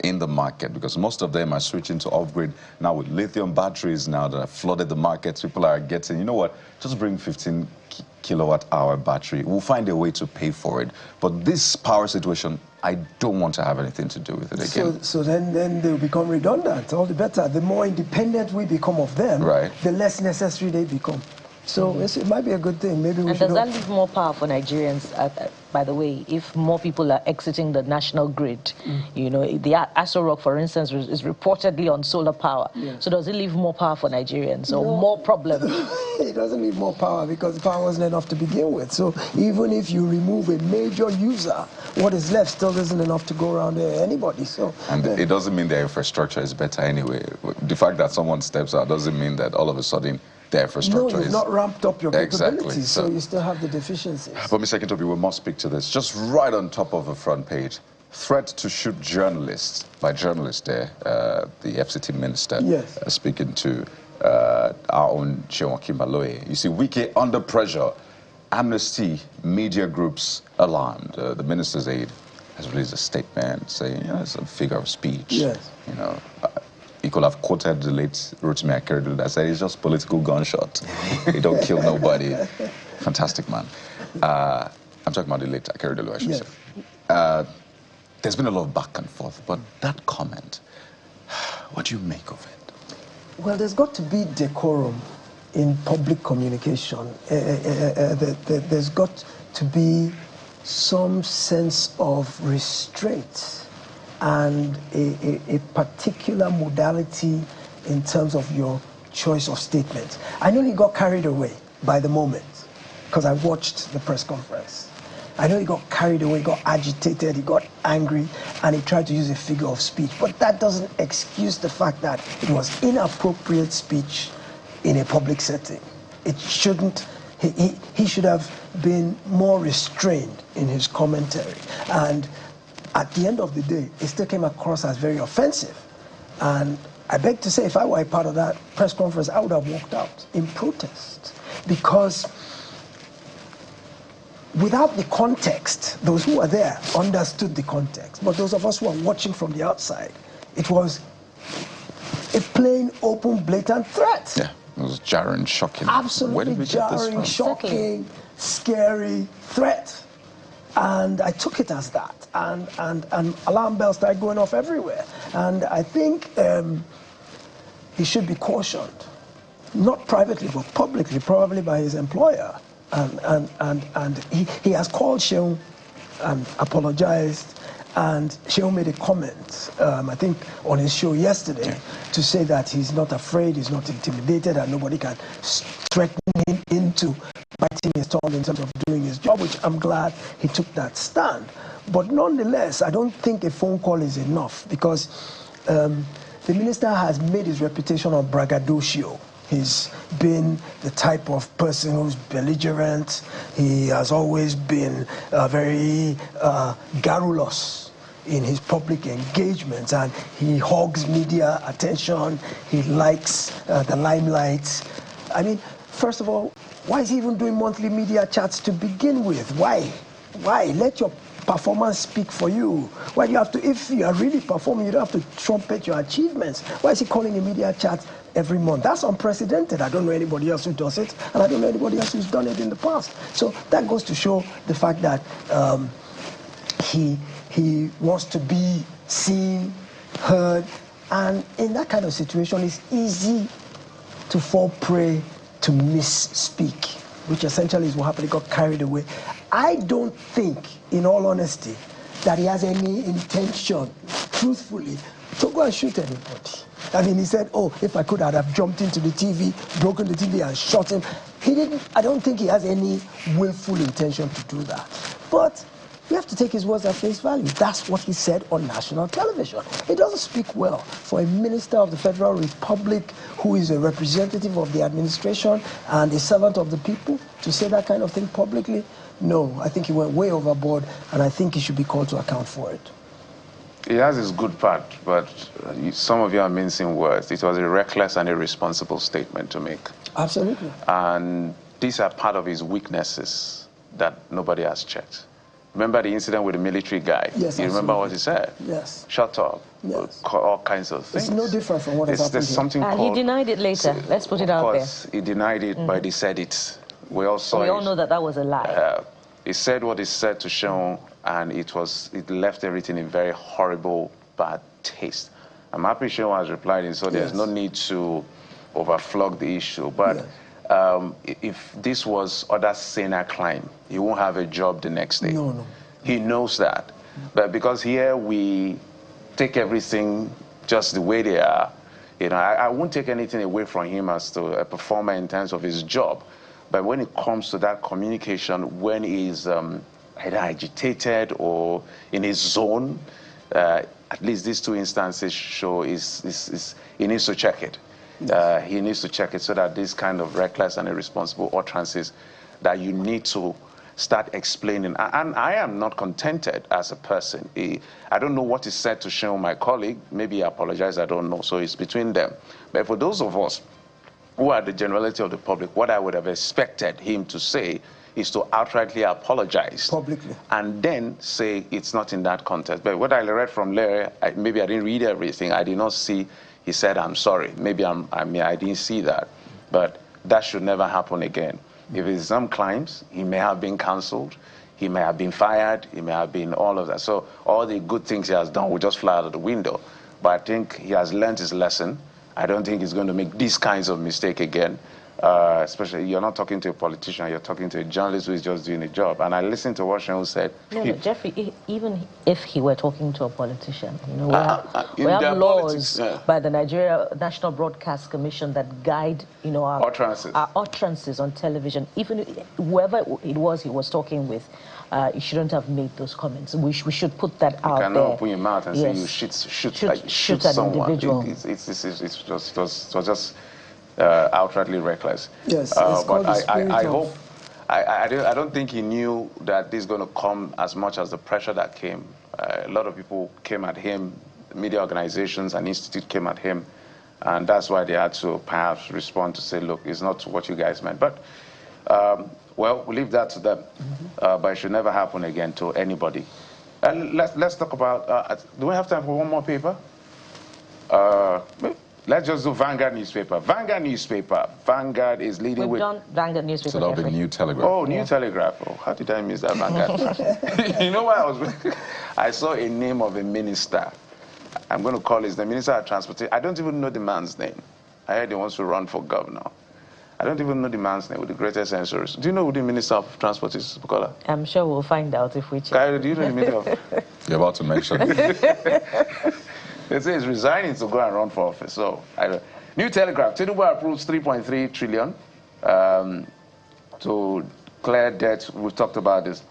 in the market, because most of them are switching to off-grid now with lithium batteries now that have flooded the markets. People are getting, you know what, just bring 15 kilowatt hour battery. We'll find a way to pay for it. But this power situation I don't want to have anything to do with it again. So then they'll become redundant. All the better. The more independent we become of them, right, the less necessary they become. So it might be a good thing. Maybe we and should. does that leave more power for Nigerians? By the way, if more people are exiting the national grid, you know, the Aso Rock, for instance, is reportedly on solar power. Yeah. So does it leave more power for Nigerians or more problems? It doesn't leave more power because the power wasn't enough to begin with. So even if you remove a major user, what is left still isn't enough to go around anybody. So and it doesn't mean their infrastructure is better anyway. The fact that someone steps out doesn't mean that all of a sudden their infrastructure you've is not ramped up your capabilities, exactly. so you still have the deficiencies. But Mr. Kintobi, we must speak to this. Just right on top of the front page, threat to shoot journalists. By journalists there, the FCT minister speaking to our own Sheon Kimaloye. You see, Wike under pressure, Amnesty, media groups alarmed. The minister's aide has released a statement saying, you know, it's a figure of speech. Yes. You know, he could have quoted the late Rotimi Akeredolu that said it's just political gunshot. He don't kill nobody. Fantastic man. I'm talking about the late Akeredolu, I should say. There's been a lot of back and forth, but that comment, what do you make of it? Well, there's got to be decorum in public communication. There's got to be some sense of restraint and a particular modality in terms of your choice of statements. I know he got carried away by the moment because I watched the press conference. I know he got carried away, got agitated, he got angry, and he tried to use a figure of speech. But that doesn't excuse the fact that it was inappropriate speech in a public setting. It shouldn't, he should have been more restrained in his commentary. And at the end of the day, it still came across as very offensive. And I beg to say, if I were a part of that press conference, I would have walked out in protest. Because without the context, those who were there understood the context. But those of us who are watching from the outside, it was a plain, open, blatant threat. Yeah, it was jarring, shocking. Absolutely jarring, shocking, scary threat. And I took it as that. And alarm bells started going off everywhere. And I think he should be cautioned, not privately, but publicly, probably by his employer. And he has called Sheon and apologized, and Sheon made a comment, I think on his show yesterday, to say that he's not afraid, he's not intimidated, and nobody can threaten him into biting his tongue in terms of doing his job, which I'm glad he took that stand. But nonetheless, I don't think a phone call is enough, because the minister has made his reputation on braggadocio. He's been the type of person who's belligerent. He has always been very garrulous in his public engagements, and he hogs media attention. He likes the limelight. I mean, first of all, why is he even doing monthly media chats to begin with? Why? Why? Let your performance speak for you. Why do you have to, if you are really performing, you don't have to trumpet your achievements. Why is he calling a media chat every month? That's unprecedented. I don't know anybody else who does it, and I don't know anybody else who's done it in the past. So that goes to show the fact that he wants to be seen, heard, and in that kind of situation, it's easy to fall prey to misspeak, which essentially is what happened. He got carried away. I don't think, in all honesty, that he has any intention, truthfully, to go and shoot anybody. I mean, he said, oh, if I could, I'd have jumped into the TV, broken the TV, and shot him. He didn't. I don't think he has any willful intention to do that. But we have to take his words at face value. That's what he said on national television. It doesn't speak well for a minister of the Federal Republic who is a representative of the administration and a servant of the people to say that kind of thing publicly. No, I think he went way overboard, and I think he should be called to account for it. He has his good part, but some of you are mincing words. It was a reckless and irresponsible statement to make. Absolutely. And these are part of his weaknesses that nobody has checked. Remember the incident with the military guy? Yes, you remember what he said? Yes. Shut up. Yes. All kinds of things. It's no different from what has happened There's something and called, he denied it later. Let's put it out there. Of course, he denied it, but he said it. We all saw we it. all know that that was a lie. he said what he said to Sean, and it left everything in very horrible, bad taste. I'm happy Sean has replied, and so there's no need to overflog the issue. But if this was other saner crime, he won't have a job the next day. No. He knows that. But because here we take everything just the way they are, you know, I won't take anything away from him as to a performer in terms of his job. But when it comes to that communication, when he's either agitated or in his zone, at least these two instances show he needs to check it. He needs to check it so that this kind of reckless and irresponsible utterances that you need to start explaining. And I am not contented as a person. I don't know what is said to Sean, my colleague. Maybe he apologized, I don't know. So it's between them. But for those of us who are the generality of the public, what I would have expected him to say is to outrightly apologize. Publicly. And then say it's not in that context. But what I read from Larry, maybe I didn't read everything. I did not see he said, I'm sorry. Maybe I didn't see that. But that should never happen again. If it's some crimes, he may have been cancelled, he may have been fired, he may have been all of that. So all the good things he has done will just fly out of the window. But I think he has learned his lesson. I don't think he's going to make these kinds of mistakes again. Especially, you're not talking to a politician, you're talking to a journalist who is just doing a job. And I listened to what Sean said. No, but Jeffrey, even if he were talking to a politician, you know, we have laws by the Nigeria National Broadcast Commission that guide, you know, our utterances on television. Even whoever it was he was talking with, you shouldn't have made those comments. We should put that out there. You cannot open your mouth and say you shoot someone. Individual. It was just outrightly reckless. Yes, but I hope, I don't think he knew that this is going to come as much as the pressure that came. A lot of people came at him, media organizations and institute came at him, and that's why they had to perhaps respond to say, look, it's not what you guys meant. But, well, we'll leave that to them. But it should never happen again to anybody. And let's talk about, do we have time for one more paper? Let's just do Vanguard newspaper. Vanguard newspaper. Vanguard is leading We've done Vanguard newspaper. So that'll be New Telegraph. Oh, New Telegraph. Oh, how did I miss that Vanguard? You know what I saw a name of a minister. I'm going to call his name, Minister of Transportation. I don't even know the man's name. I heard he wants to run for governor. I don't even know the man's name with the greatest censors. Do you know who the Minister of Transport is, Bukola? I'm sure we'll find out if we check. Kyle, do you know the Minister of... You're about to mention it. They say he's resigning to go and run for office. So, New Telegraph. Tinubu approves 3.3 trillion to clear debt. We've talked about this.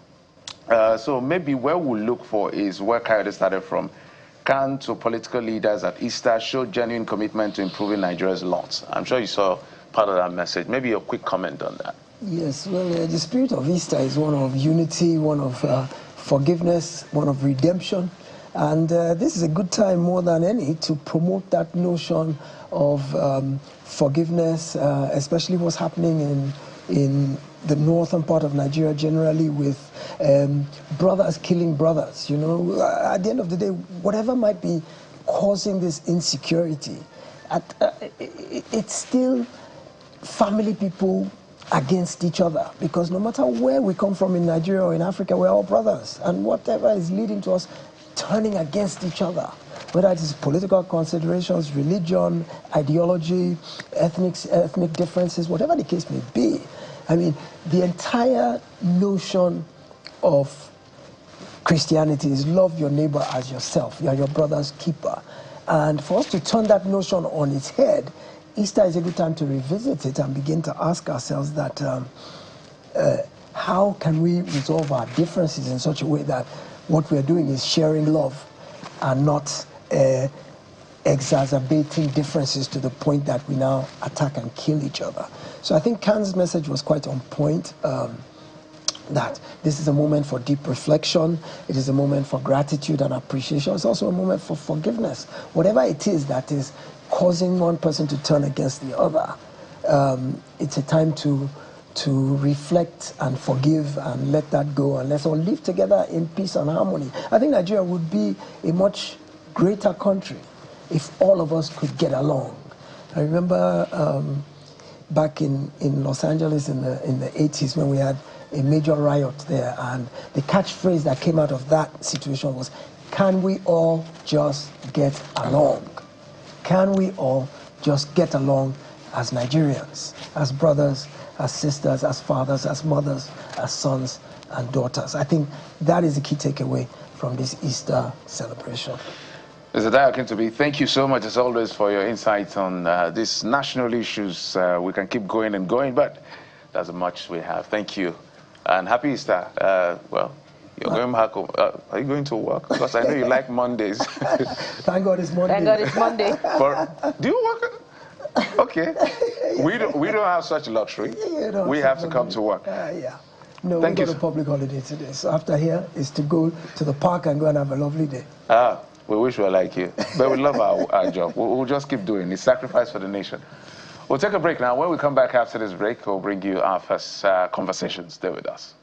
So maybe where we'll look for is where Coyote started from. Can to political leaders at Easter show genuine commitment to improving Nigeria's laws. I'm sure you saw part of that message. Maybe a quick comment on that. Yes, well, the spirit of Easter is one of unity, one of forgiveness, one of redemption. And this is a good time more than any to promote that notion of forgiveness, especially what's happening in the northern part of Nigeria generally with brothers killing brothers. You know, at the end of the day, whatever might be causing this insecurity, it's still family people against each other, because no matter where we come from in Nigeria or in Africa, we're all brothers, and whatever is leading to us turning against each other, whether it is political considerations, religion, ideology, ethnic differences, whatever the case may be. I mean, the entire notion of Christianity is love your neighbor as yourself. You are your brother's keeper. And for us to turn that notion on its head, Easter is a good time to revisit it and begin to ask ourselves that how can we resolve our differences in such a way that what we're doing is sharing love and not exacerbating differences to the point that we now attack and kill each other. So I think Khan's message was quite on point, that this is a moment for deep reflection, it is a moment for gratitude and appreciation, it's also a moment for forgiveness. Whatever it is that is causing one person to turn against the other, it's a time to reflect and forgive and let that go, and let's all live together in peace and harmony. I think Nigeria would be a much greater country if all of us could get along. I remember back in Los Angeles in the 80s when we had a major riot there. And the catchphrase that came out of that situation was, can we all just get along? Can we all just get along as Nigerians, as brothers, as sisters, as fathers, as mothers, as sons and daughters? I think that is the key takeaway from this Easter celebration. Mr. Dayo, thank you so much, as always, for your insights on these national issues. We can keep going and going, but that's as much we have. Thank you, and happy Easter. Well, you're going back home. Are you going to work? Because I know you like Mondays. Thank God it's Monday. Thank God it's Monday. Do you work? Okay. We don't have such luxury. We have to come to work. Yeah. No, we got a public holiday today. So after here is to go to the park and go and have a lovely day. We wish we were like you. But we love our job. We'll just keep doing it. It's sacrifice for the nation. We'll take a break now. When we come back after this break, we'll bring you our first conversations. Stay with us.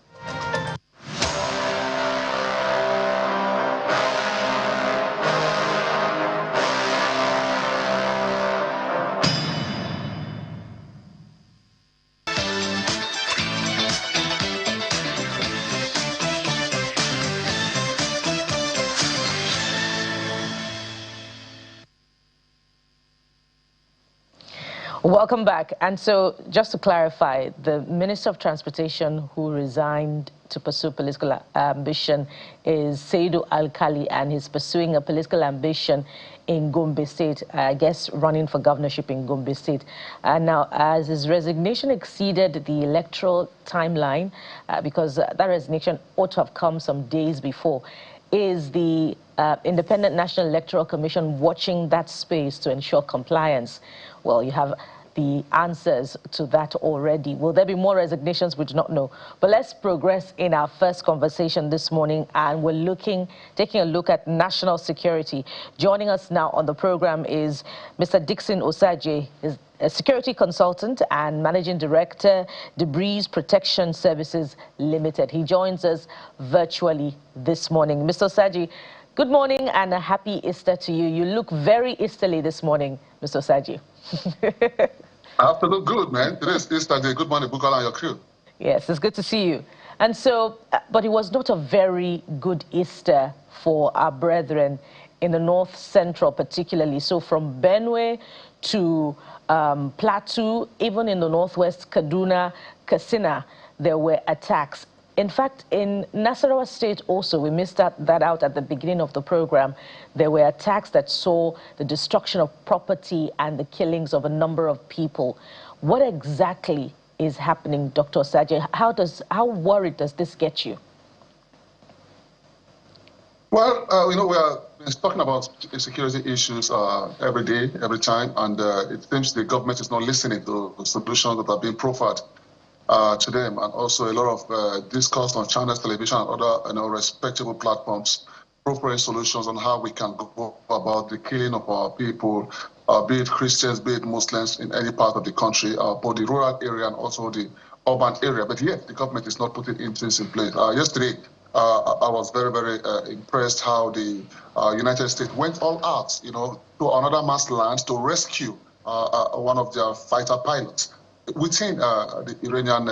Welcome back. And so, just to clarify, the Minister of Transportation who resigned to pursue political ambition is Seidu Alkali, and he's pursuing a political ambition in Gombe State, I guess running for governorship in Gombe State. And now, as his resignation exceeded the electoral timeline, because that resignation ought to have come some days before, is the Independent National Electoral Commission watching that space to ensure compliance? Well, you have the answers to that already. Will there be more resignations? We do not know. But let's progress in our first conversation this morning, and we're taking a look at national security. Joining us now on the program is Mr. Dixon Osaje, is a security consultant and managing director, Debris Protection Services Limited. He joins us virtually this morning. Mr. Osaje, good morning and a happy Easter to you. You look very Easterly this morning, Mr. Osaje. I have to look good, man. It is Easter Day. Good morning, Bukola and your crew. Yes, it's good to see you. And so, but it was not a very good Easter for our brethren in the North Central particularly. So from Benue to Plateau, even in the Northwest, Kaduna, Katsina, there were attacks. In fact, in Nasarawa State also, we missed that out at the beginning of the program, there were attacks that saw the destruction of property and the killings of a number of people. What exactly is happening, Dr. Osaje? How worried does this get you? Well, we are talking about security issues every day, every time, and it seems the government is not listening to the solutions that are being proffered to them, and also a lot of discourse on channels, television, and other respectable platforms, proffering solutions on how we can go about the killing of our people, be it Christians, be it Muslims, in any part of the country, both the rural area and also the urban area. But yet, the government is not putting things in place. Yesterday, I was very, very impressed how the United States went all out, to another man's land to rescue one of their fighter pilots within the Iranian,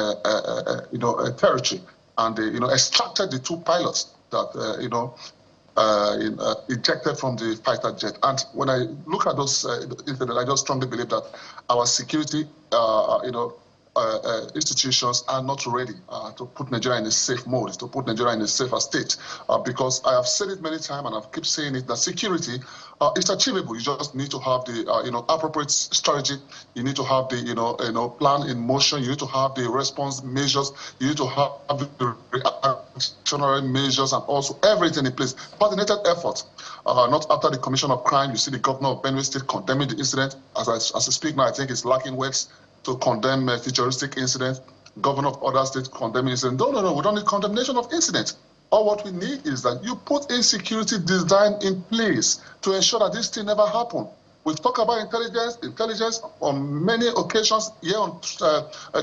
territory, and they, extracted the two pilots that, ejected from the fighter jet. And when I look at those incidents, I just strongly believe that our security, institutions are not ready to put Nigeria in a safe mode, to put Nigeria in a safer state. Because I have said it many times, and I keep saying it, that security is achievable. You just need to have the appropriate strategy. You need to have the plan in motion. You need to have the response measures. You need to have the reactionary measures, and also everything in place. Coordinated effort. Not after the commission of crime. You see the governor of Benue State condemning the incident. As I speak now, I think it's lacking words to condemn futuristic incidents. Governor of other states condemning incidents. No, we don't need condemnation of incidents. All what we need is that you put insecurity design in place to ensure that this thing never happen. We've talked about intelligence on many occasions here on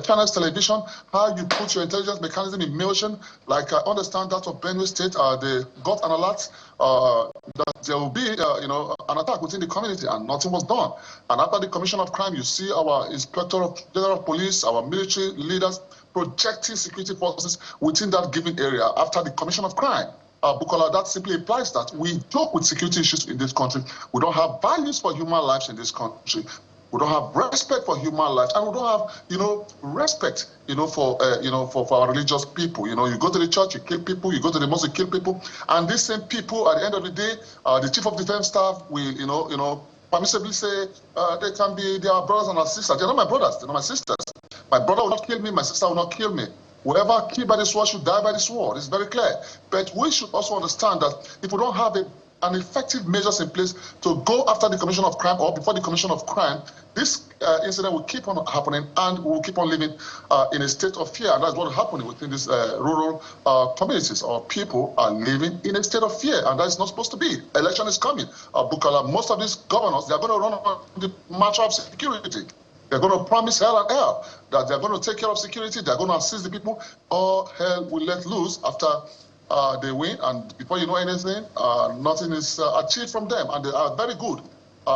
Channels Television, how you put your intelligence mechanism in motion. Like I understand that of Benue State, they got an alert that there will be, an attack within the community, and nothing was done. And after the commission of crime, you see our Inspector General of Police, our military leaders projecting security forces within that given area after the commission of crime. Bukola, that simply implies that we joke with security issues in this country. We don't have values for human lives in this country. We don't have respect for human lives, and we don't have, respect, for our religious people. You go to the church, you kill people. You go to the mosque, you kill people. And these same people, at the end of the day, the chief of defense staff will, permissibly say they can be their brothers and our sisters. They're not my brothers. They're not my sisters. My brother will not kill me. My sister will not kill me. Whoever killed by the sword should die by the sword. It's very clear. But we should also understand that if we don't have an effective measures in place to go after the commission of crime or before the commission of crime, this incident will keep on happening, and we will keep on living in a state of fear. And that's what is happening within these rural communities. Or people are living in a state of fear, and that is not supposed to be. Election is coming. Bukola, most of these governors, they are going to run on the matter of security. They're going to promise hell and hell that they're going to take care of security. They're going to assist the people. All hell will let loose after they win. And before you know anything, nothing is achieved from them. And they are very good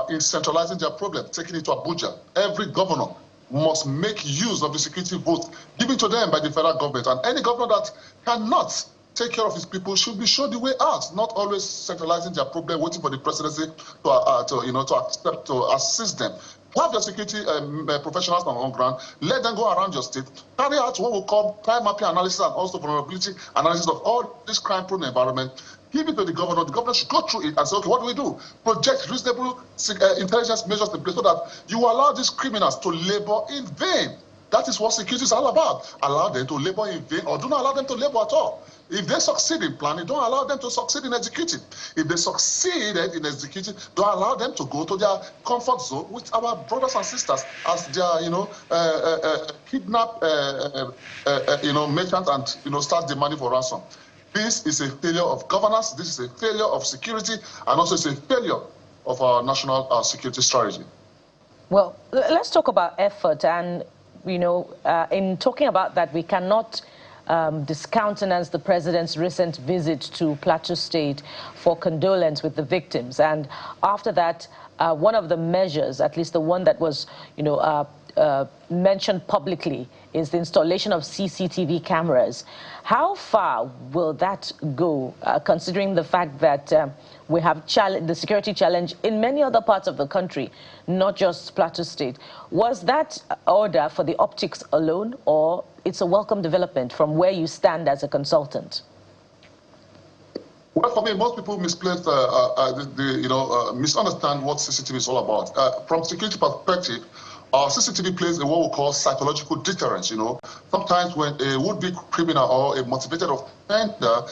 in centralizing their problem, taking it to Abuja. Every governor must make use of the security vote given to them by the federal government. And any governor that cannot take care of his people should be shown the way out, not always centralizing their problem, waiting for the presidency to assist them. Have your security professionals on ground. Let them go around your state. Carry out what we call crime mapping analysis and also vulnerability analysis of all this crime-prone environment. Give it to the governor. The governor should go through it and say, okay, what do we do? Project reasonable intelligence measures in place so that you allow these criminals to labor in vain. That is what security is all about. Allow them to labor in vain, or do not allow them to labor at all. If they succeed in planning, don't allow them to succeed in executing. If they succeeded in executing, don't allow them to go to their comfort zone with our brothers and sisters as their, kidnap, merchants and, start demanding for ransom. This is a failure of governance. This is a failure of security, and also it's a failure of our national security strategy. Well, let's talk about effort. And, in talking about that, we cannot discountenance the president's recent visit to Plateau State for condolence with the victims. And after that, one of the measures, at least the one that was, mentioned publicly, is the installation of CCTV cameras. How far will that go, considering the fact that we have the security challenge in many other parts of the country, not just Plateau State? Was that order for the optics alone, or it's a welcome development from where you stand as a consultant? Well, for me, most people misunderstand what CCTV is all about. From security perspective, CCTV plays what we call psychological deterrence. Sometimes when a would-be criminal or a motivated offender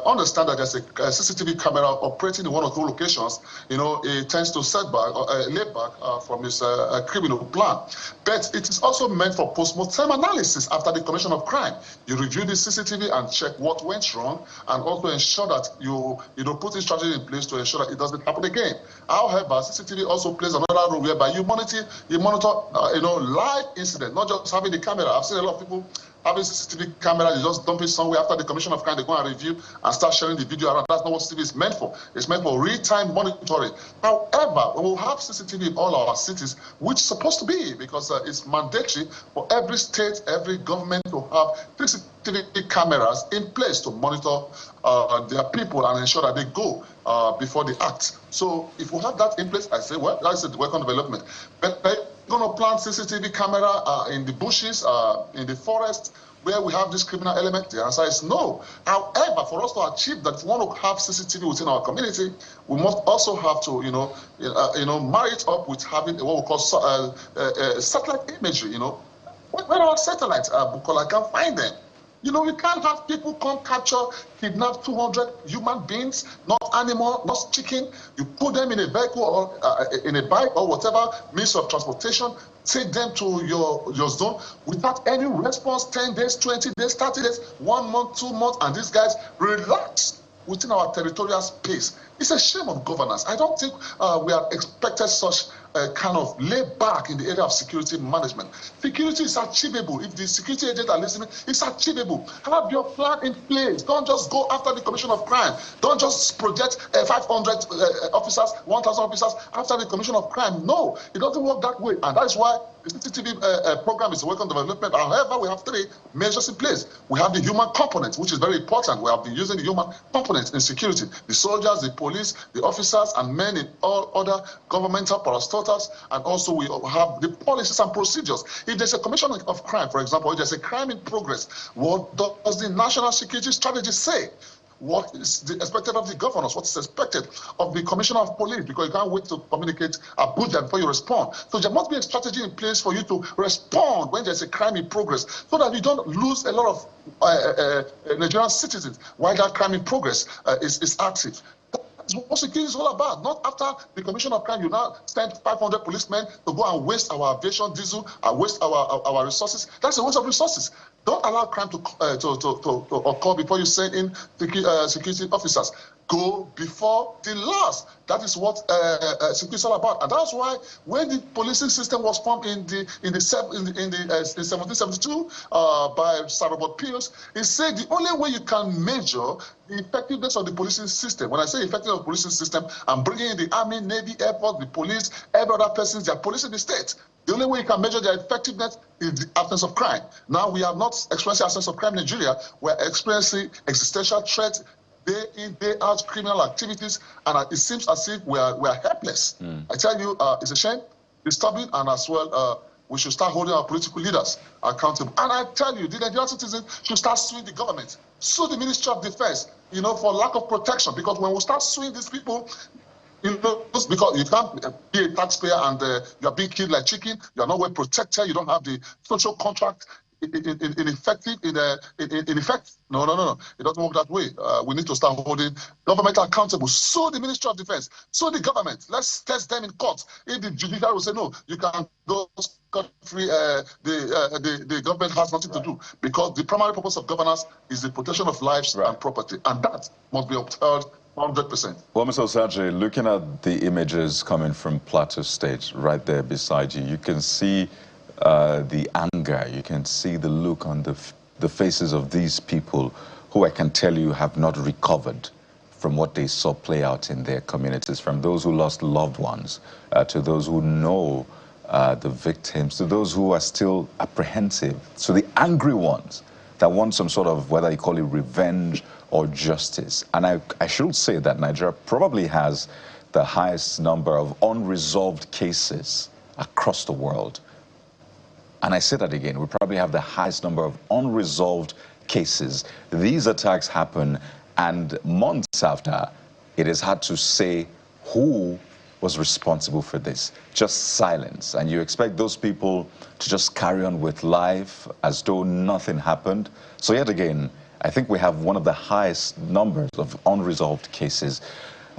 understand that there's a CCTV camera operating in one or two locations, it tends to set back or lay back from his criminal plan. But it is also meant for post-mortem analysis after the commission of crime. You review the CCTV and check what went wrong, and also ensure that you put a strategy in place to ensure that it doesn't happen again. However, CCTV also plays another role whereby you monitor live incident, not just having the camera. I've seen a lot of people having CCTV camera, you just dump it somewhere after the commission of crime, they go and review and start sharing the video around. That's not what CCTV is meant for. It's meant for real-time monitoring. However, we will have CCTV in all our cities, which is supposed to be, because it's mandatory for every state, every government to have CCTV cameras in place to monitor their people and ensure that they go before they act. So if we have that in place, I say, well, that's a welcome development. But going to plant CCTV camera in the bushes, in the forest, where we have this criminal element? The answer is no. However, for us to achieve that, if we want to have CCTV within our community, we must also have to, marry it up with having what we call satellite imagery. Where are our satellites? Bukola, I can't find them. We can't have people come capture, kidnap 200 human beings, not animal, not chicken. You put them in a vehicle or in a bike or whatever means of transportation, take them to your zone without any response, 10 days, 20 days, 30 days, 1 month, 2 months, and these guys relax within our territorial space. It's a shame of governance. I don't think we are expected such kind of lay back in the area of security management. Security is achievable. If the security agents are listening, it's achievable. Have your plan in place. Don't just go after the commission of crime. Don't just project 500 officers, 1,000 officers after the commission of crime. No, it doesn't work that way. And that's why the CCTV program is a welcome development. However, we have 3 measures in place. We have the human component, which is very important. We have been using the human component in security. The soldiers, the police, the officers, and many all other governmental parastatals, and also we have the policies and procedures. If there's a commission of crime, for example, if there's a crime in progress, what does the national security strategy say? What is the expected of the governors? What is expected of the commissioner of police? Because you can't wait to communicate Abuja before you respond. So there must be a strategy in place for you to respond when there's a crime in progress, so that you don't lose a lot of Nigerian citizens while that crime in progress is active. That's what security is all about. Not after the commission of crime, you now send 500 policemen to go and waste our aviation diesel, waste our resources. That's a waste of resources. Don't allow crime to occur before you send in security officers. Go before the last. That is what security is all about, and that's why when the policing system was formed in 1772 by Sir Robert Peel, he said the only way you can measure the effectiveness of the policing system. When I say effectiveness of the policing system, I'm bringing in the army, navy, air force, the police, every other person. They are policing the state. The only way you can measure their effectiveness is the absence of crime. Now we have not experienced the absence of crime in Nigeria. We're experiencing existential threats, day in, day out criminal activities, and it seems as if we are helpless. I tell you, it's a shame, disturbing, and as well, we should start holding our political leaders accountable. And I tell you, the Nigerian citizens should start suing the government, sue the Ministry of Defense, for lack of protection. Because when we start suing these people, because you can't be a taxpayer and you are being killed like chicken, you are not well protected, you don't have the social contract in effect. No. It doesn't work that way. We need to start holding government accountable. So the Ministry of Defense, so the government, let's test them in court. If the judiciary will say, no, you can go scot-free, the government has nothing to do. Because the primary purpose of governance is the protection of lives and property. And that must be upheld 100%. Well, Mr. Osagie, looking at the images coming from Plateau State right there beside you, you can see the anger, you can see the look on the faces of these people who I can tell you have not recovered from what they saw play out in their communities, from those who lost loved ones, to those who know the victims, to those who are still apprehensive, to the angry ones that want some sort of, whether you call it revenge or justice. And I should say that Nigeria probably has the highest number of unresolved cases across the world. And I say that again, we probably have the highest number of unresolved cases. These attacks happen, and months after, it is hard to say who was responsible for this. Just silence. And you expect those people to just carry on with life as though nothing happened. So yet again, I think we have one of the highest numbers of unresolved cases.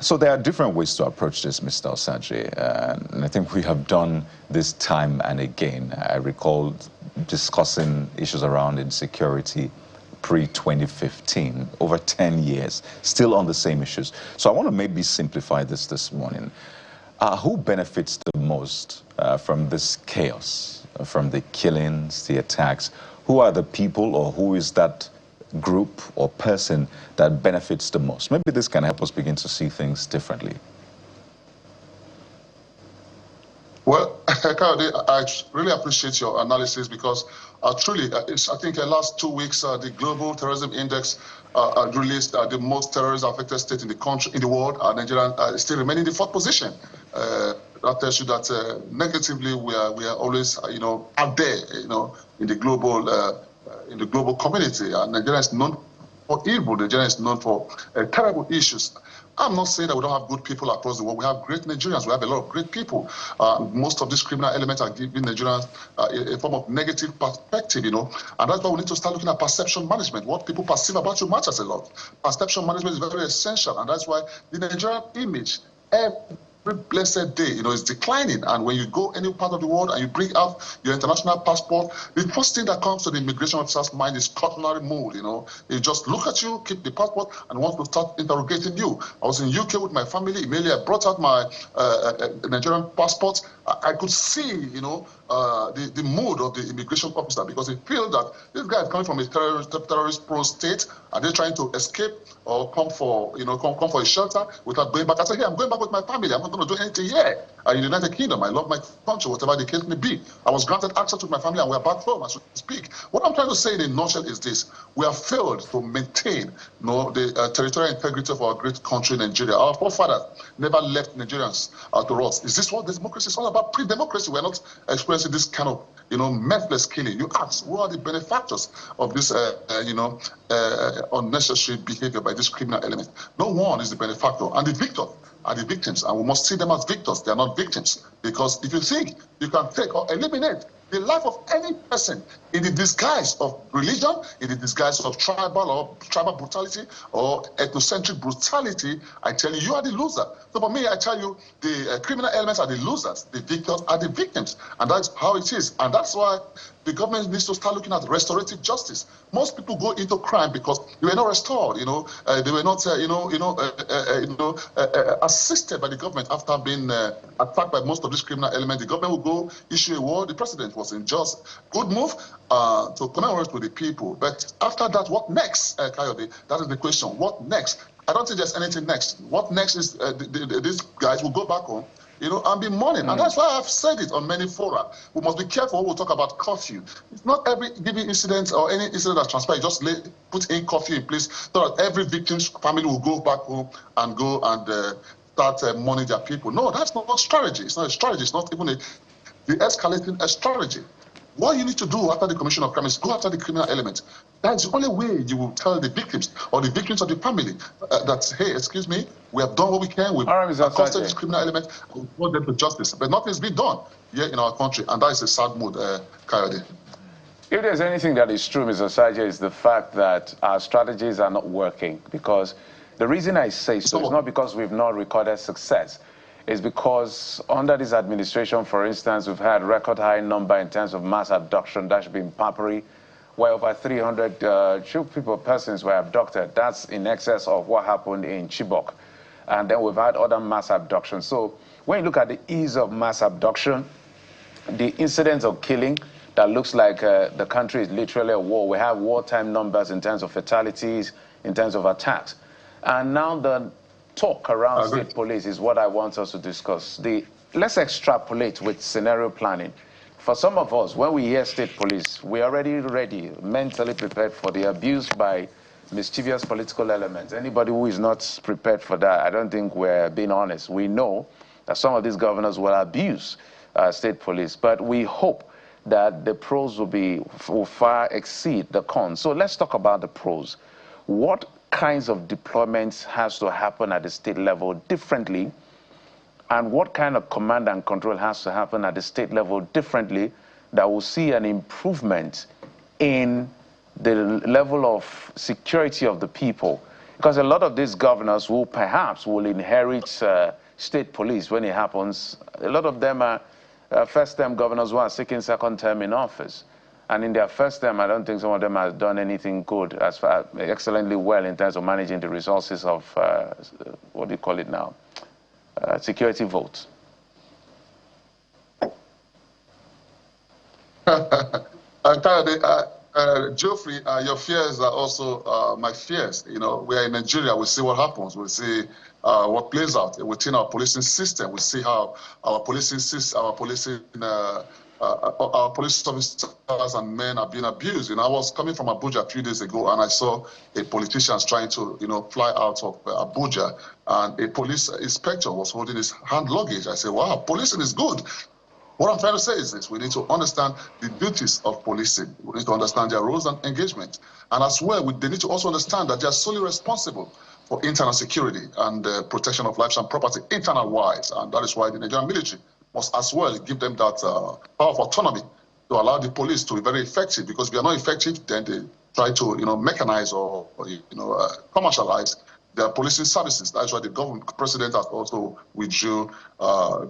So there are different ways to approach this, Mr. Osagie, and I think we have done this time and again. I recall discussing issues around insecurity pre-2015, over 10 years, still on the same issues. So I want to maybe simplify this morning. Who benefits the most from this chaos, from the killings, the attacks? Who are the people, or who is that group or person that benefits the most? Maybe this can help us begin to see things differently. Well, Kayode, I really appreciate your analysis, because truly, I think the last 2 weeks, the Global Terrorism Index released the most terrorism-affected state in the country, in the world. Nigeria still remaining in the 4th position. That tells you that negatively we are always, out there, in the global community. Nigeria is known for evil. Nigeria is known for terrible issues. I'm not saying that we don't have good people across the world. We have great Nigerians. We have a lot of great people. Most of these criminal elements are giving Nigerians a form of negative perspective, And that's why we need to start looking at perception management. What people perceive about you matters a lot. Perception management is very essential. And that's why the Nigerian image, blessed day, it's declining. And when you go any part of the world and you bring out your international passport, the first thing that comes to the immigration officer's mind is cautionary mood. They just look at you, keep the passport, and want to start interrogating you. I was in UK with my family. Immediately I brought out my Nigerian passport. I could see, the mood of the immigration officer, because he feels that this guy is coming from a terrorist-prone state. Are they trying to escape or come for a shelter without going back? I said, hey, I'm going back with my family. I'm not going to do anything here. In the United Kingdom, I love my country, whatever the case may be. I was granted access to my family, and we're back home as we speak. What I'm trying to say in a nutshell is this: we have failed to maintain, the territorial integrity of our great country, Nigeria. Our forefathers never left Nigerians to us. Is this what democracy is all about? Pre-democracy, we're not experiencing this kind of, merciless killing. You ask, who are the benefactors of this, unnecessary behavior by this criminal element? No one is the benefactor, and the victor are the victims, and we must see them as victors. They are not victims, because if you think you can take or eliminate the life of any person in the disguise of religion, in the disguise of tribal brutality or ethnocentric brutality, I tell you, you are the loser. So for me, I tell you, the criminal elements are the losers, the victors are the victims, and that's how it is. And that's why the government needs to start looking at restorative justice. Most people go into crime because they were not restored, they were not, assisted by the government after being attacked by most of these criminal elements. The government will go issue a warrant. The president was in just good move to commemorate with the people. But after that, what next, Coyote? That is the question. What next? I don't think there's anything next. What next is these guys will go back home, and be mourning. And that's why I've said it on many fora. We must be careful when we talk about curfew. It's not every given incident or any incident that transpires, just put in curfew in place so that every victim's family will go back home and go and start mourning their people. No, that's not a strategy. It's not a strategy. It's not even the escalating a strategy. What you need to do after the commission of crime is go after the criminal element. That's the only way you will tell the victims or the victims of the family that, hey, excuse me, we have done what we can. We've accosted this criminal element. We brought them to justice. But nothing's been done here in our country, and that is a sad mood, Coyote. If there's anything that is true, Mr. Sajay, is the fact that our strategies are not working. Because the reason I say so is not because we've not recorded success. Is because under this administration, for instance, we've had record high number in terms of mass abduction. That should be in Papri, where over 300 persons were abducted. That's in excess of what happened in Chibok. And then we've had other mass abductions. So when you look at the ease of mass abduction, the incidents of killing, that looks like the country is literally a war. We have wartime numbers in terms of fatalities, in terms of attacks. And now the talk around state police is what I want us to discuss. Let's extrapolate with scenario planning. For some of us, when we hear state police, we're already ready, mentally prepared for the abuse by mischievous political elements. Anybody who is not prepared for that, I don't think we're being honest. We know that some of these governors will abuse state police, but we hope that the pros will far exceed the cons. So let's talk about the pros. What kinds of deployments has to happen at the state level differently, and what kind of command and control has to happen at the state level differently that will see an improvement in the level of security of the people? Because a lot of these governors will inherit state police when it happens. A lot of them are first-term governors who are seeking second term in office. And in their first term, I don't think some of them have done anything good, as far excellently well in terms of managing the resources of, what do you call it now, security votes. Geoffrey, your fears are also my fears. We are in Nigeria. We see what happens. We see what plays out within our policing system. We see how our policing police officers and men are being abused. I was coming from Abuja a few days ago, and I saw a politician trying to, fly out of Abuja, and a police inspector was holding his hand luggage. I said, wow, policing is good. What I'm trying to say is this: we need to understand the duties of policing. We need to understand their roles and engagement. And as well, they need to also understand that they are solely responsible for internal security and protection of lives and property, internal-wise. And that is why the Nigerian military must as well give them that power of autonomy to allow the police to be very effective. Because if they are not effective, then they try to, mechanize or commercialize their policing services. That's why the president has also withdrew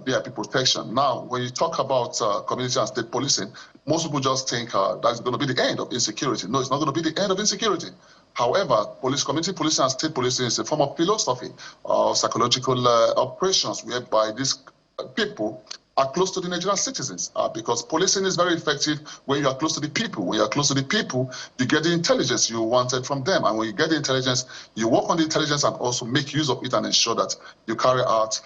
VIP protection. Now, when you talk about community and state policing, most people just think that's going to be the end of insecurity. No, it's not going to be the end of insecurity. However, community policing and state policing is a form of philosophy of psychological operations whereby these people are close to the Nigerian citizens, because policing is very effective when you are close to the people. When you are close to the people, you get the intelligence you wanted from them. And when you get the intelligence, you work on the intelligence and also make use of it and ensure that you carry out,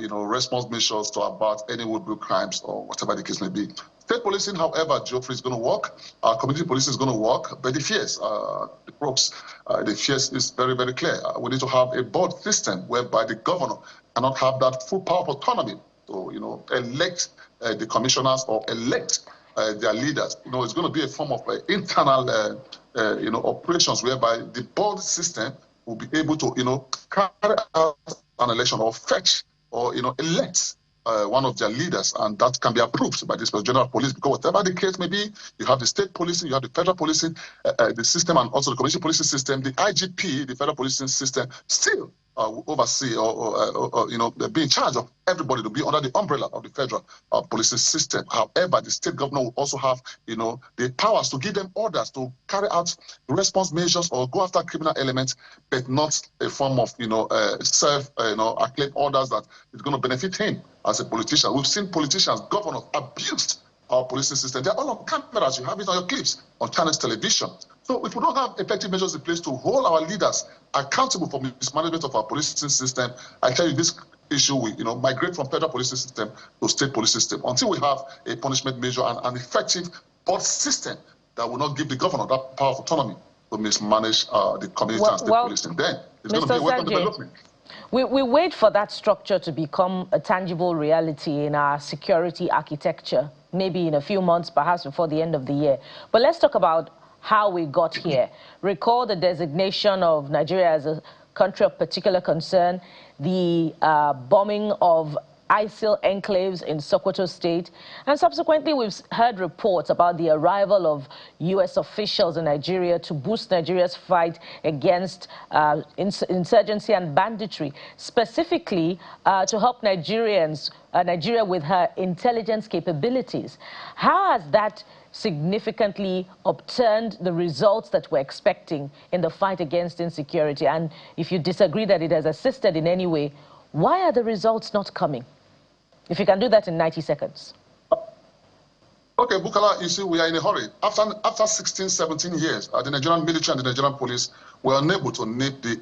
response measures to abort any would-be crimes or whatever the case may be. State policing, however, Geoffrey, is going to work. Community policing is going to work, but the fears, the fears is very, very clear. We need to have a board system whereby the governor cannot have that full power of autonomy to, elect the commissioners or elect their leaders. It's going to be a form of internal, operations whereby the board system will be able to, carry out an election or fetch or, elect one of their leaders, and that can be approved by this general police, because whatever the case may be, you have the state policing, you have the federal policing, the system, and also the community policing system. The IGP, the federal policing system, still oversee or be in charge of everybody, to be under the umbrella of the federal policing system. However, the state governor will also have, the powers to give them orders to carry out response measures or go after criminal elements, but not a form of, acclaim orders that is going to benefit him as a politician. We've seen politicians, governors abused our policing system. They're all on cameras. You have it on your clips on Channels television. So if we don't have effective measures in place to hold our leaders accountable for mismanagement of our policing system, I tell you, this issue will, migrate from federal policing system to state police system until we have a punishment measure and an effective board system that will not give the governor that power of autonomy to mismanage the community and state policing. Then it's going to be a welcome development. We wait for that structure to become a tangible reality in our security architecture, maybe in a few months, perhaps before the end of the year. But let's talk about how we got here. Recall the designation of Nigeria as a country of particular concern, the bombing of ISIL enclaves in Sokoto State, and subsequently we've heard reports about the arrival of U.S. officials in Nigeria to boost Nigeria's fight against insurgency and banditry, specifically to help Nigeria with her intelligence capabilities. How has that significantly upturned the results that we're expecting in the fight against insecurity? And if you disagree that it has assisted in any way, why are the results not coming? If you can do that in 90 seconds. Okay, Bukala, you see, we are in a hurry. After 16, 17 years, the Nigerian military and the Nigerian police were unable to nip the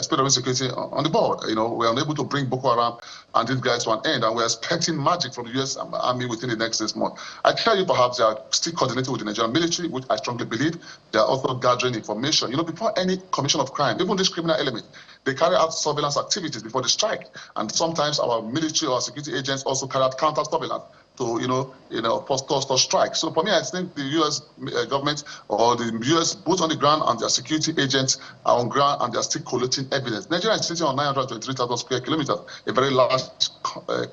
spirit of insecurity on the board. We are unable to bring Boko Haram and these guys to an end, and we're expecting magic from the U.S. Army within the next 6 months. I tell you, perhaps they are still coordinating with the Nigerian military, which I strongly believe. They are also gathering information. Before any commission of crime, even this criminal element, they carry out surveillance activities before the strike. And sometimes our military or security agents also carry out counter-surveillance to, post strike. So for me, I think the U.S. government or the U.S. boots on the ground and their security agents are on ground and they are still collecting evidence. Nigeria is sitting on 923,000 square kilometers, a very large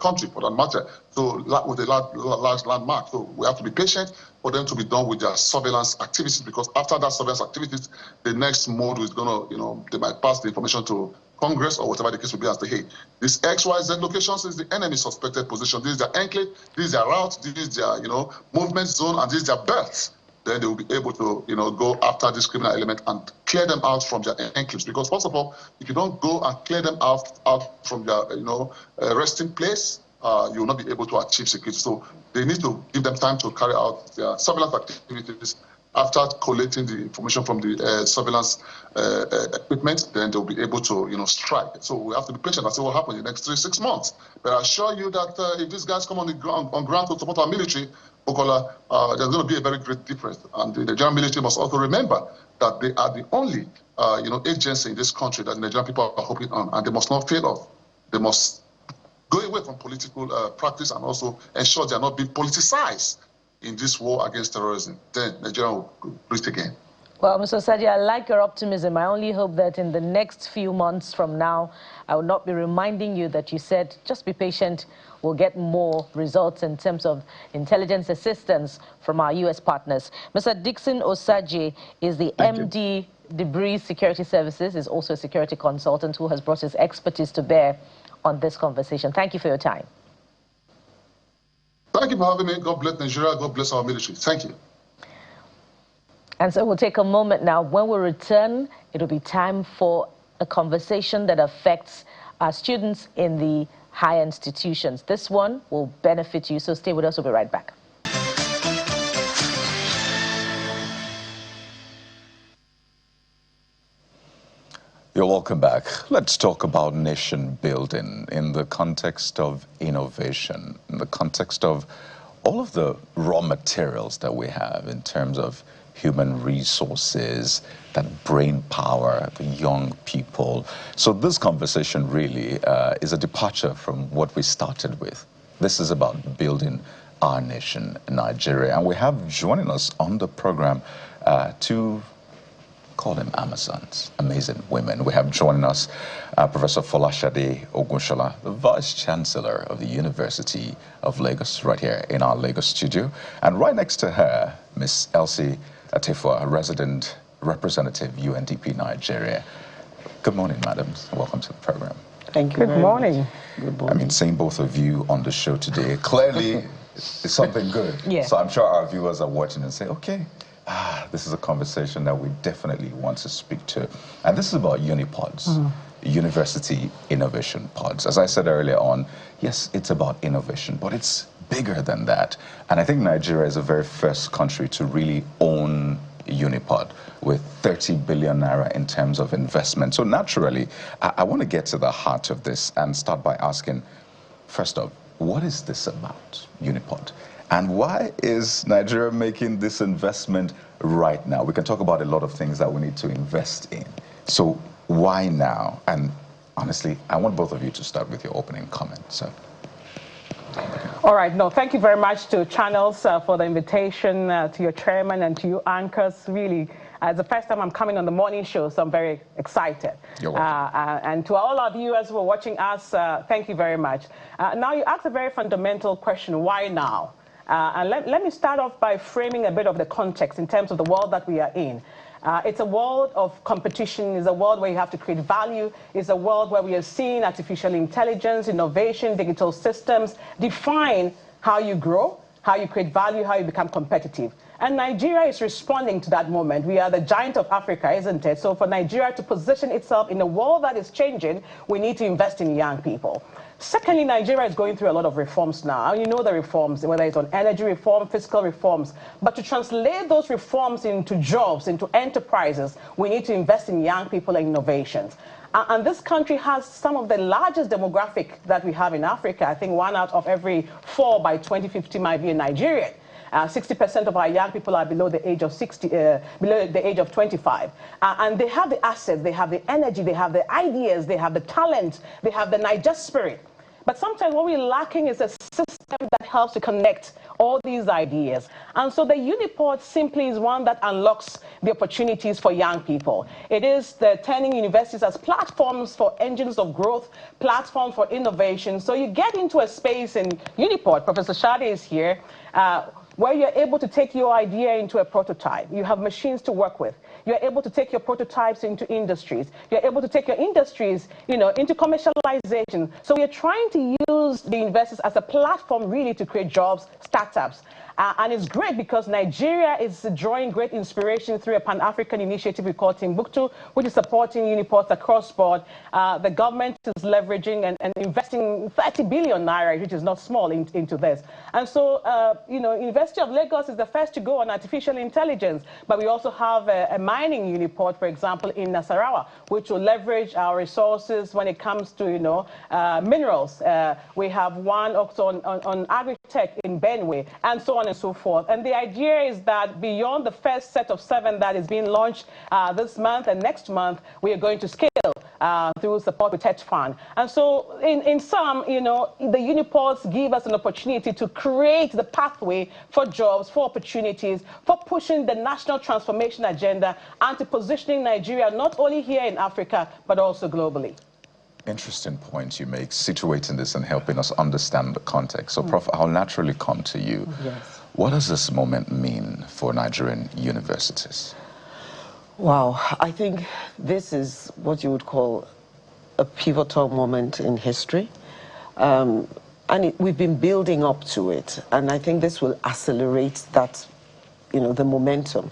country for that matter, so with a large landmark. So we have to be patient for them to be done with their surveillance activities, because after that surveillance activities, the next mode is going to, they might pass the information to Congress or whatever the case will be as they hate. This XYZ locations is the enemy suspected position. This is their enclave, this is their route, this is their, movement zone, and this is their belts. Then they will be able to, go after this criminal element and clear them out from their enclaves. Because first of all, if you don't go and clear them out from their, resting place, you will not be able to achieve security. So they need to give them time to carry out their surveillance activities. After collating the information from the surveillance equipment, then they'll be able to, strike. So we have to be patient and see what happens in the next 3-6 months. But I assure you that if these guys come on ground to support our military, Okola, there's going to be a very great difference. And the Nigerian military must also remember that they are the only, agency in this country that the Nigerian people are hoping on, and they must not fail off. They must go away from political practice and also ensure they are not being politicized in this war against terrorism. Then Nigeria will breathe again. Well, Mr. Sadi, I like your optimism. I only hope that in the next few months from now, I will not be reminding you that you said, just be patient, we'll get more results in terms of intelligence assistance from our U.S. partners. Mr. Dixon Osagie is the MD Debris Security Services, is also a security consultant who has brought his expertise to bear on this conversation. Thank you for your time. Thank you for having me. God bless Nigeria. God bless our military. Thank you. And so we'll take a moment now. When we return, it'll be time for a conversation that affects our students in the higher institutions. This one will benefit you, so stay with us. We'll be right back. You're welcome back. Let's talk about nation building in the context of innovation, in the context of all of the raw materials that we have in terms of human resources, that brain power, the young people. So this conversation really is a departure from what we started with. This is about building our nation, Nigeria. And we have joining us on the program two, call them Amazons, amazing women. We have joining us Professor Folashade Ogunshola, the Vice Chancellor of the University of Lagos, right here in our Lagos studio. And right next to her, Miss Elsie Atifua, a resident representative, UNDP Nigeria. Good morning, madams. Welcome to the program. Thank you. Good morning. Good morning. I mean, seeing both of you on the show today, clearly it's something good. Yeah. So I'm sure our viewers are watching and say, okay, this is a conversation that we definitely want to speak to. And this is about Unipods, University Innovation Pods. As I said earlier on, yes, it's about innovation, but it's bigger than that. And I think Nigeria is the very first country to really own Unipod with 30 billion naira in terms of investment. So naturally, I want to get to the heart of this and start by asking, first off, what is this about, Unipod? And why is Nigeria making this investment right now? We can talk about a lot of things that we need to invest in. So why now? And honestly, I want both of you to start with your opening comments. So. All right. No, thank you very much to Channels for the invitation, to your chairman and to you anchors. Really, it's the first time I'm coming on the morning show, so I'm very excited. You're welcome. And to all our viewers who are watching us, thank you very much. Now, you asked a very fundamental question, why now? And let me start off by framing a bit of the context in terms of the world that we are in. It's a world of competition. It's a world where you have to create value. It's a world where we are seeing artificial intelligence, innovation, digital systems define how you grow, how you create value, how you become competitive. And Nigeria is responding to that moment. We are the giant of Africa, isn't it? So for Nigeria to position itself in a world that is changing, we need to invest in young people. Secondly, Nigeria is going through a lot of reforms now. You know the reforms, whether it's on energy reform, fiscal reforms. But to translate those reforms into jobs, into enterprises, we need to invest in young people and innovations. And this country has some of the largest demographic that we have in Africa. I think 1 out of every 4 by 2050 might be a Nigerian. 60% of our young people are below the age of below the age of 25. And they have the assets, they have the energy, they have the ideas, they have the talent, they have the Niger spirit. But sometimes what we're lacking is a system that helps to connect all these ideas. And so the Unipod simply is one that unlocks the opportunities for young people. It is the turning universities as platforms for engines of growth, platforms for innovation. So you get into a space in Unipod, Professor Shade is here, where you're able to take your idea into a prototype. You have machines to work with. You're able to take your prototypes into industries. You're able to take your industries, into commercialization. So we're trying to use the investors as a platform really to create jobs, startups. And it's great because Nigeria is drawing great inspiration through a Pan-African initiative we call Timbuktu, which is supporting Unipods across board. The government is leveraging and investing 30 billion naira, which is not small, into this. And so, University of Lagos is the first to go on artificial intelligence, but we also have a mining Unipod, for example, in Nasarawa, which will leverage our resources when it comes to, minerals. We have one also on agri-tech in Benue, and so on and so forth. And the idea is that beyond the first set of 7 that is being launched this month and next month, we are going to scale through Support Protect Fund. And so in sum, the Unipods give us an opportunity to create the pathway for jobs, for opportunities, for pushing the national transformation agenda and to positioning Nigeria not only here in Africa, but also globally. Interesting point you make, situating this and helping us understand the context. So, Prof, I'll naturally come to you. Yes. What does this moment mean for Nigerian universities? Wow, I think this is what you would call a pivotal moment in history. We've been building up to it, and I think this will accelerate that, the momentum.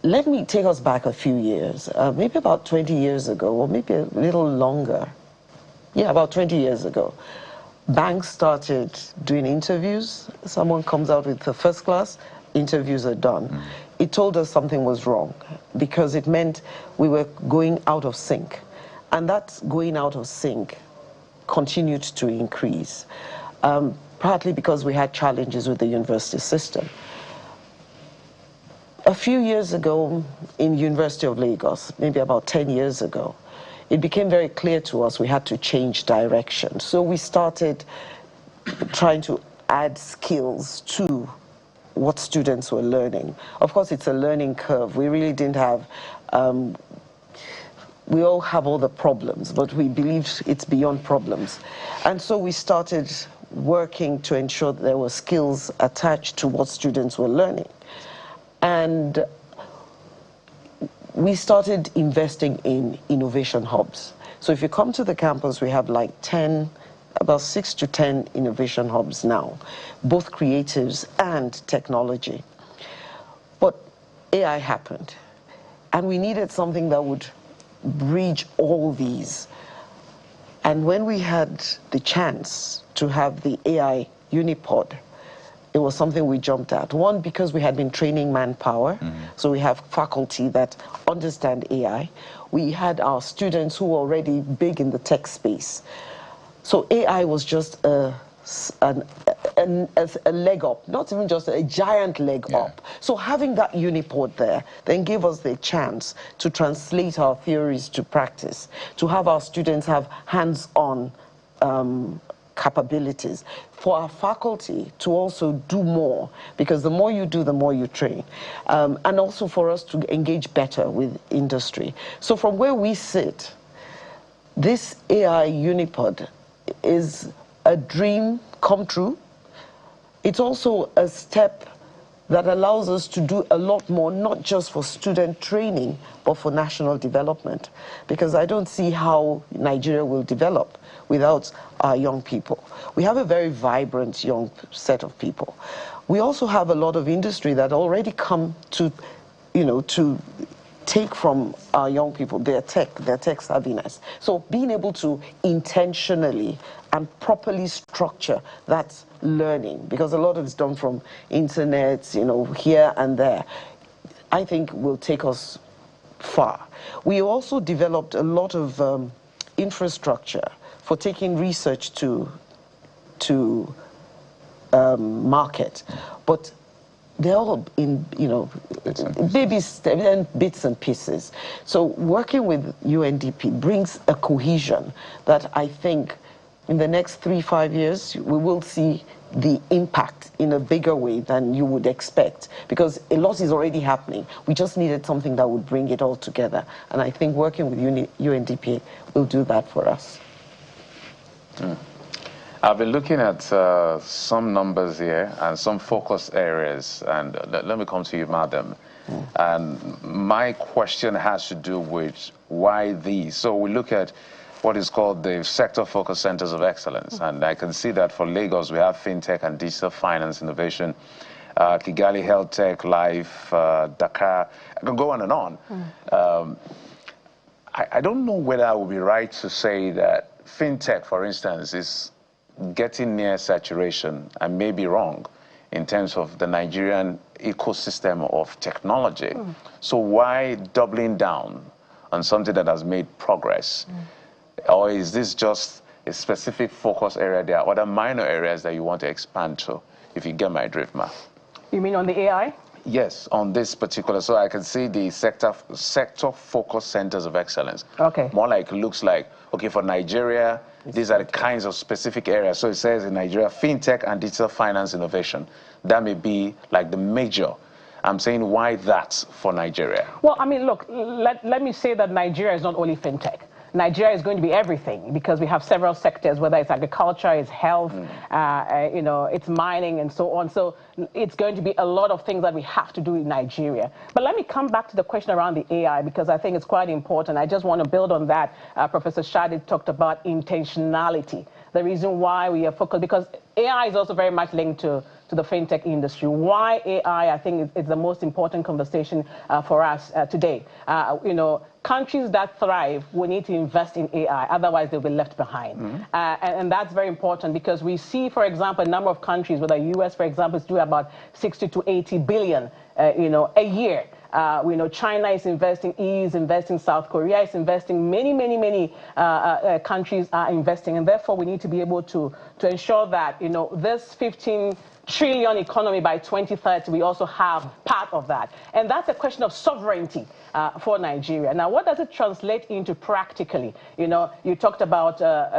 Let me take us back a few years, maybe about 20 years ago, or maybe a little longer. Yeah, about 20 years ago. Banks started doing interviews. Someone comes out with the first class, interviews are done. It told us something was wrong because it meant we were going out of sync. And that going out of sync continued to increase, partly because we had challenges with the university system. A few years ago in University of Lagos, maybe about 10 years ago, it became very clear to us we had to change direction. So we started trying to add skills to what students were learning. Of course, it's a learning curve. We really didn't have, we all have all the problems, but we believe it's beyond problems. And so we started working to ensure that there were skills attached to what students were learning. And we started investing in innovation hubs. So if you come to the campus, we have like about 6 to 10 innovation hubs now, both creatives and technology. But AI happened, and we needed something that would bridge all these. And when we had the chance to have the AI Unipod, it was something we jumped at. One, because we had been training manpower, so we have faculty that understand AI. We had our students who were already big in the tech space. So AI was just a leg up, not even just a giant leg up. So having that Unipod there then gave us the chance to translate our theories to practice, to have our students have hands-on capabilities, for our faculty to also do more, because the more you do, the more you train, and also for us to engage better with industry. So from where we sit, this AI Unipod is a dream come true. It's also a step that allows us to do a lot more, not just for student training, but for national development. Because I don't see how Nigeria will develop without our young people. We have a very vibrant young set of people. We also have a lot of industry that already come to, to take from our young people their tech savviness. So being able to intentionally and properly structure that learning, because a lot of it's done from internet, here and there, I think will take us far. We also developed a lot of infrastructure for taking research to market, but they're all in, baby steps and bits and pieces. So working with UNDP brings a cohesion that I think in the next 3-5 years, we will see the impact in a bigger way than you would expect, because a lot is already happening. We just needed something that would bring it all together. And I think working with UNDP will do that for us. I've been looking at some numbers here and some focus areas, and let me come to you, madam. And my question has to do with why these. So we look at what is called the sector focus centers of excellence, and I can see that for Lagos we have fintech and digital finance innovation, Kigali Health Tech, Life, Dakar. I can go on and on. I don't know whether I would be right to say that fintech, for instance, is getting near saturation. I may be wrong in terms of the Nigerian ecosystem of technology. So why doubling down on something that has made progress? Or is this just a specific focus area? There are other minor areas that you want to expand to, if you get my drift, ma. You mean on the AI? Yes, on this particular, so I can see the sector focus centers of excellence. Okay. More like, looks like, okay, for Nigeria, these are the kinds of specific areas. So it says in Nigeria, fintech and digital finance innovation. That may be like the major. I'm saying, why that for Nigeria? Well, I mean, look, let me say that Nigeria is not only fintech. Nigeria is going to be everything because we have several sectors, whether it's agriculture, it's health, you know, it's mining and so on. So it's going to be a lot of things that we have to do in Nigeria. But let me come back to the question around the AI because I think it's quite important. I just want to build on that. Professor Shadi talked about intentionality, the reason why we are focused, because AI is also very much linked to the fintech industry. Why AI, I think, is the most important conversation for us today. You know, countries that thrive will need to invest in AI, otherwise they'll be left behind. And that's very important because we see, for example, a number of countries, where the US, for example, is doing about 60 to 80 billion, you know, a year. We know China is investing, EU is investing, South Korea is investing, many countries are investing, and therefore we need to be able to ensure that, you know, this 15 trillion economy by 2030, we also have part of that. And that's a question of sovereignty for Nigeria. Now, what does it translate into practically? You know, you talked about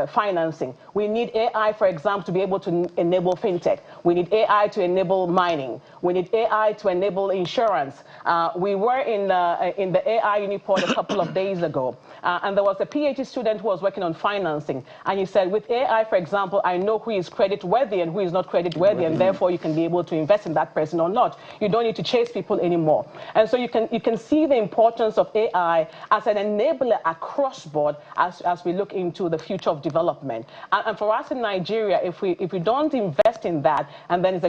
financing. We need AI, for example, to be able to enable fintech. We need AI to enable mining. We need AI to enable insurance. We were in the AI Unipod a couple of days ago, and there was a PhD student who was working on financing, and he said, with AI, for example, I know who is credit worthy and who is not credit worthy, and therefore you can be able to invest in that person or not. You don't need to chase people anymore. And so you can see the importance of AI as an enabler across board as we look into the future of development. And for us in Nigeria, if we don't invest in that, and then it's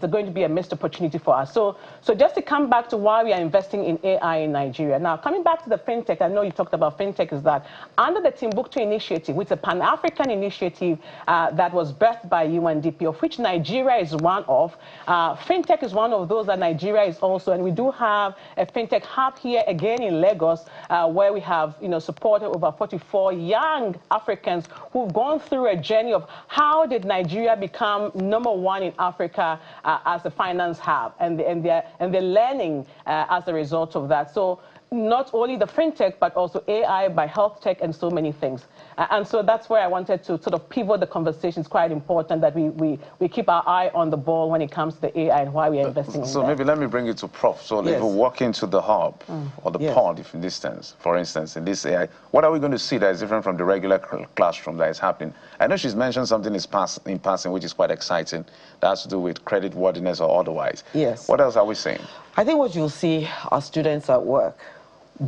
going to be a missed opportunity for us. So just to come back to why we are investing in AI in Nigeria. Now, coming back to the fintech, I know you talked about fintech, is that under the Timbuktu initiative, which is a Pan-African initiative that was birthed by UNDP, of which Nigeria is one of, fintech is one of those that Nigeria is also, and we do have a fintech hub here again in Lagos, where we have, you know, supported over 44 young Africans who've gone through a journey of how did Nigeria become #1 in Africa as a finance hub, and they're learning as a result of that. So not only the fintech, but also AI by health tech and so many things. And so that's where I wanted to sort of pivot the conversation. It's quite important that we keep our eye on the ball when it comes to the AI and why we are investing in that. So maybe let me bring it to Prof. So if we walk into the hub or the pod, if in distance, for instance, in this AI, what are we going to see that is different from the regular classroom that is happening? I know she's mentioned something in passing, which is quite exciting. That has to do with credit worthiness or otherwise. Yes. What else are we saying? I think what you'll see are students at work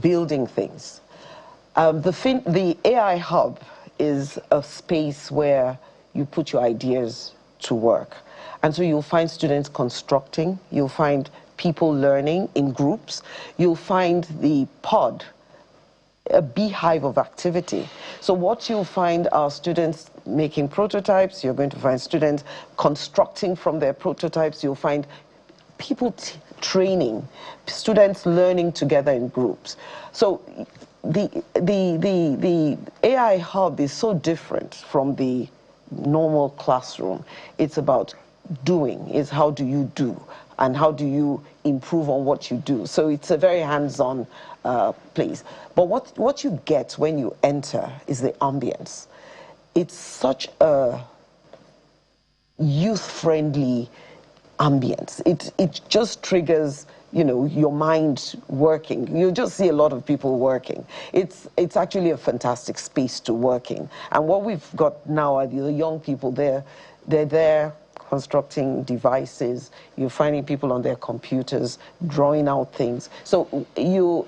building things. The AI hub is a space where you put your ideas to work. And so you'll find students constructing, you'll find people learning in groups, you'll find the pod, a beehive of activity. So what you'll find are students making prototypes, you're going to find students constructing from their prototypes, you'll find people training, students learning together in groups. So the AI hub is so different from the normal classroom. It's about doing, is how do you do, and how do you improve on what you do. So it's a very hands-on place. But what you get when you enter is the ambience. It's such a youth-friendly ambience. It just triggers, you know, your mind working. You just see a lot of people working. It's actually a fantastic space to work in. And what we've got now are the young people they're there constructing devices. You're finding people on their computers drawing out things. So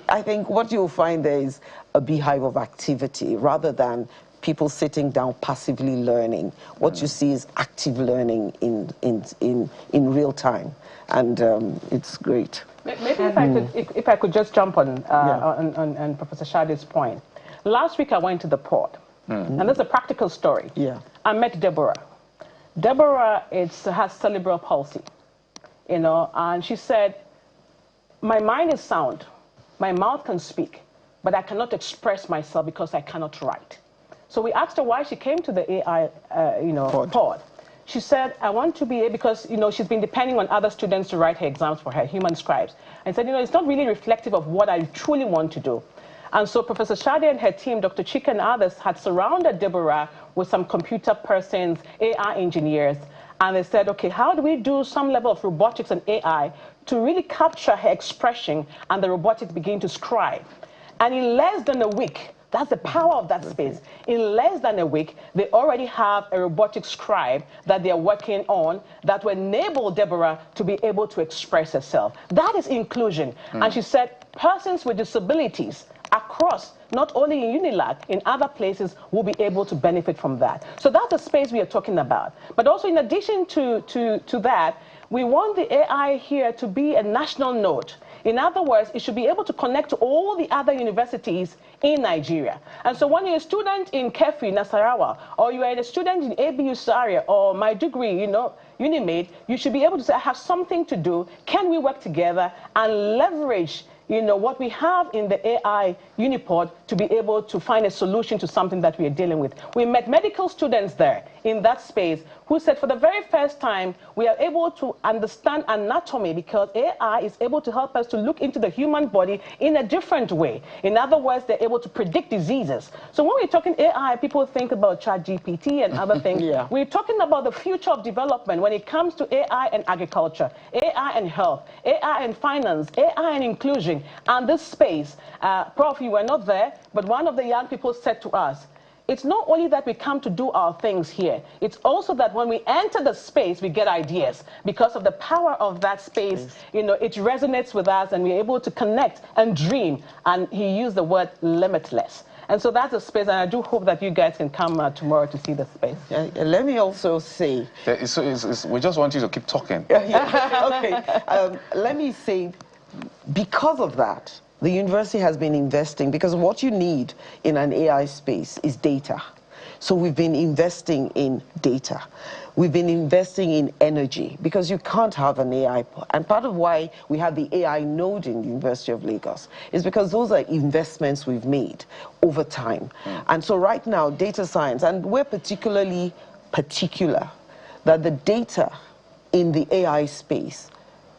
I think what you'll find there is a beehive of activity rather than people sitting down passively learning. What you see is active learning in real time, and it's great. Maybe if I could just jump on Professor Shadi's point. Last week I went to the port, and there's a practical story. Yeah. I met Deborah. Deborah has cerebral palsy, you know, and she said, my mind is sound, my mouth can speak, but I cannot express myself because I cannot write. So we asked her why she came to the AI, pod. she said, I want to be, because, she's been depending on other students to write her exams for her, human scribes. And said, it's not really reflective of what I truly want to do. And so Professor Shade and her team, Dr. Chika and others, had surrounded Deborah with some computer persons, AI engineers, and they said, okay, how do we do some level of robotics and AI to really capture her expression and the robotics begin to scribe? And in less than a week, that's the power of that space. In less than a week, they already have a robotic scribe that they're working on that will enable Deborah to be able to express herself. That is inclusion. And she said, persons with disabilities across, not only in UNILAG, in other places, will be able to benefit from that. So that's the space we are talking about. But also, in addition to that, we want the AI here to be a national node. In other words, it should be able to connect to all the other universities in Nigeria. And so when you're a student in Kefi, Nasarawa, or you are a student in ABU Zaria, or my degree, Unimade, you should be able to say, I have something to do. Can we work together and leverage what we have in the AI Unipod to be able to find a solution to something that we are dealing with? We met medical students there in that space who said for the very first time, we are able to understand anatomy because AI is able to help us to look into the human body in a different way. In other words, they're able to predict diseases. So when we're talking AI, people think about ChatGPT and other things. We're talking about the future of development when it comes to AI and agriculture, AI and health, AI and finance, AI and inclusion. And this space, Prof, you were not there, but one of the young people said to us, it's not only that we come to do our things here, it's also that when we enter the space, we get ideas. Because of the power of that space, it resonates with us and we're able to connect and dream. And he used the word limitless. And so that's a space, and I do hope that you guys can come tomorrow to see the space. Let me also say... we just want you to keep talking. Okay. Let me say, because of that, the university has been investing, because what you need in an AI space is data. So we've been investing in data. We've been investing in energy, because you can't have an AI. And part of why we have the AI node in the University of Lagos is because those are investments we've made over time. And so right now, data science, and we're particularly particular that the data in the AI space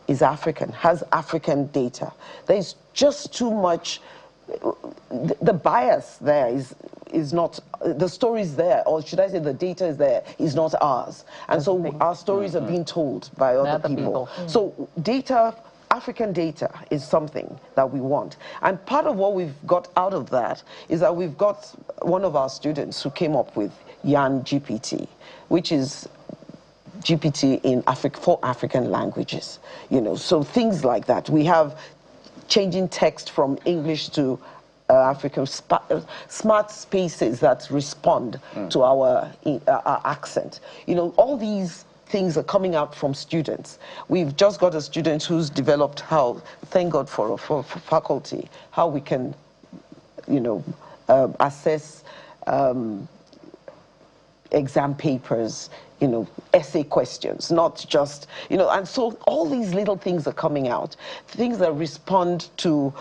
is African, has African data. There's just too much, the bias there is not, the story's there, or should I say the data is there, is not ours. And so our stories are being told by other people. So data, African data is something that we want. And part of what we've got out of that is that we've got one of our students who came up with Yan GPT, which is GPT in for African languages, so things like that. We have changing text from English to African, smart spaces that respond to our accent. All these things are coming out from students. We've just got a student who's developed how, thank God for faculty, how we can, assess exam papers, essay questions, not just, and so all these little things are coming out, things that respond to,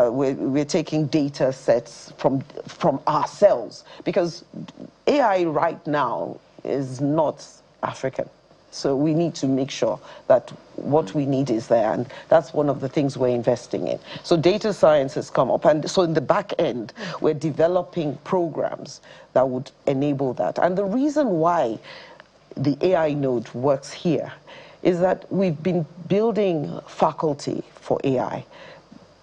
we're taking data sets from ourselves, because AI right now is not African. So we need to make sure that what we need is there, and that's one of the things we're investing in. So data science has come up, and so in the back end, we're developing programs that would enable that. And the reason why the AI node works here is that we've been building faculty for AI,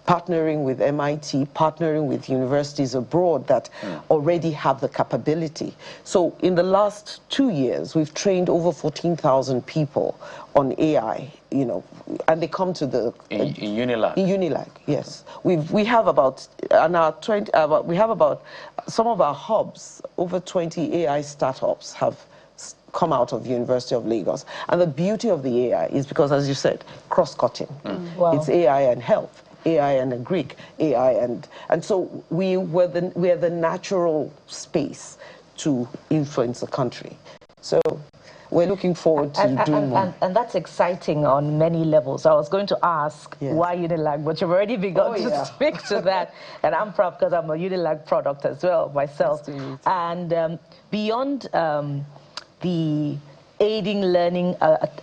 partnering with MIT, partnering with universities abroad that already have the capability. So in the last 2 years, we've trained over 14,000 people on AI, and they come to the... In UNILAG? In UNILAG, yes. We have about, we have about, some of our hubs, over 20 AI startups have come out of the University of Lagos. And the beauty of the AI is because, as you said, cross-cutting. Wow. It's AI and health, AI and a Greek, AI and so we are the natural space to influence the country. So we're looking forward to doing more. And that's exciting on many levels. I was going to ask why UNILAG, but you've already begun to speak to that. And I'm proud because I'm a UNILAG product as well myself. And beyond the aiding learning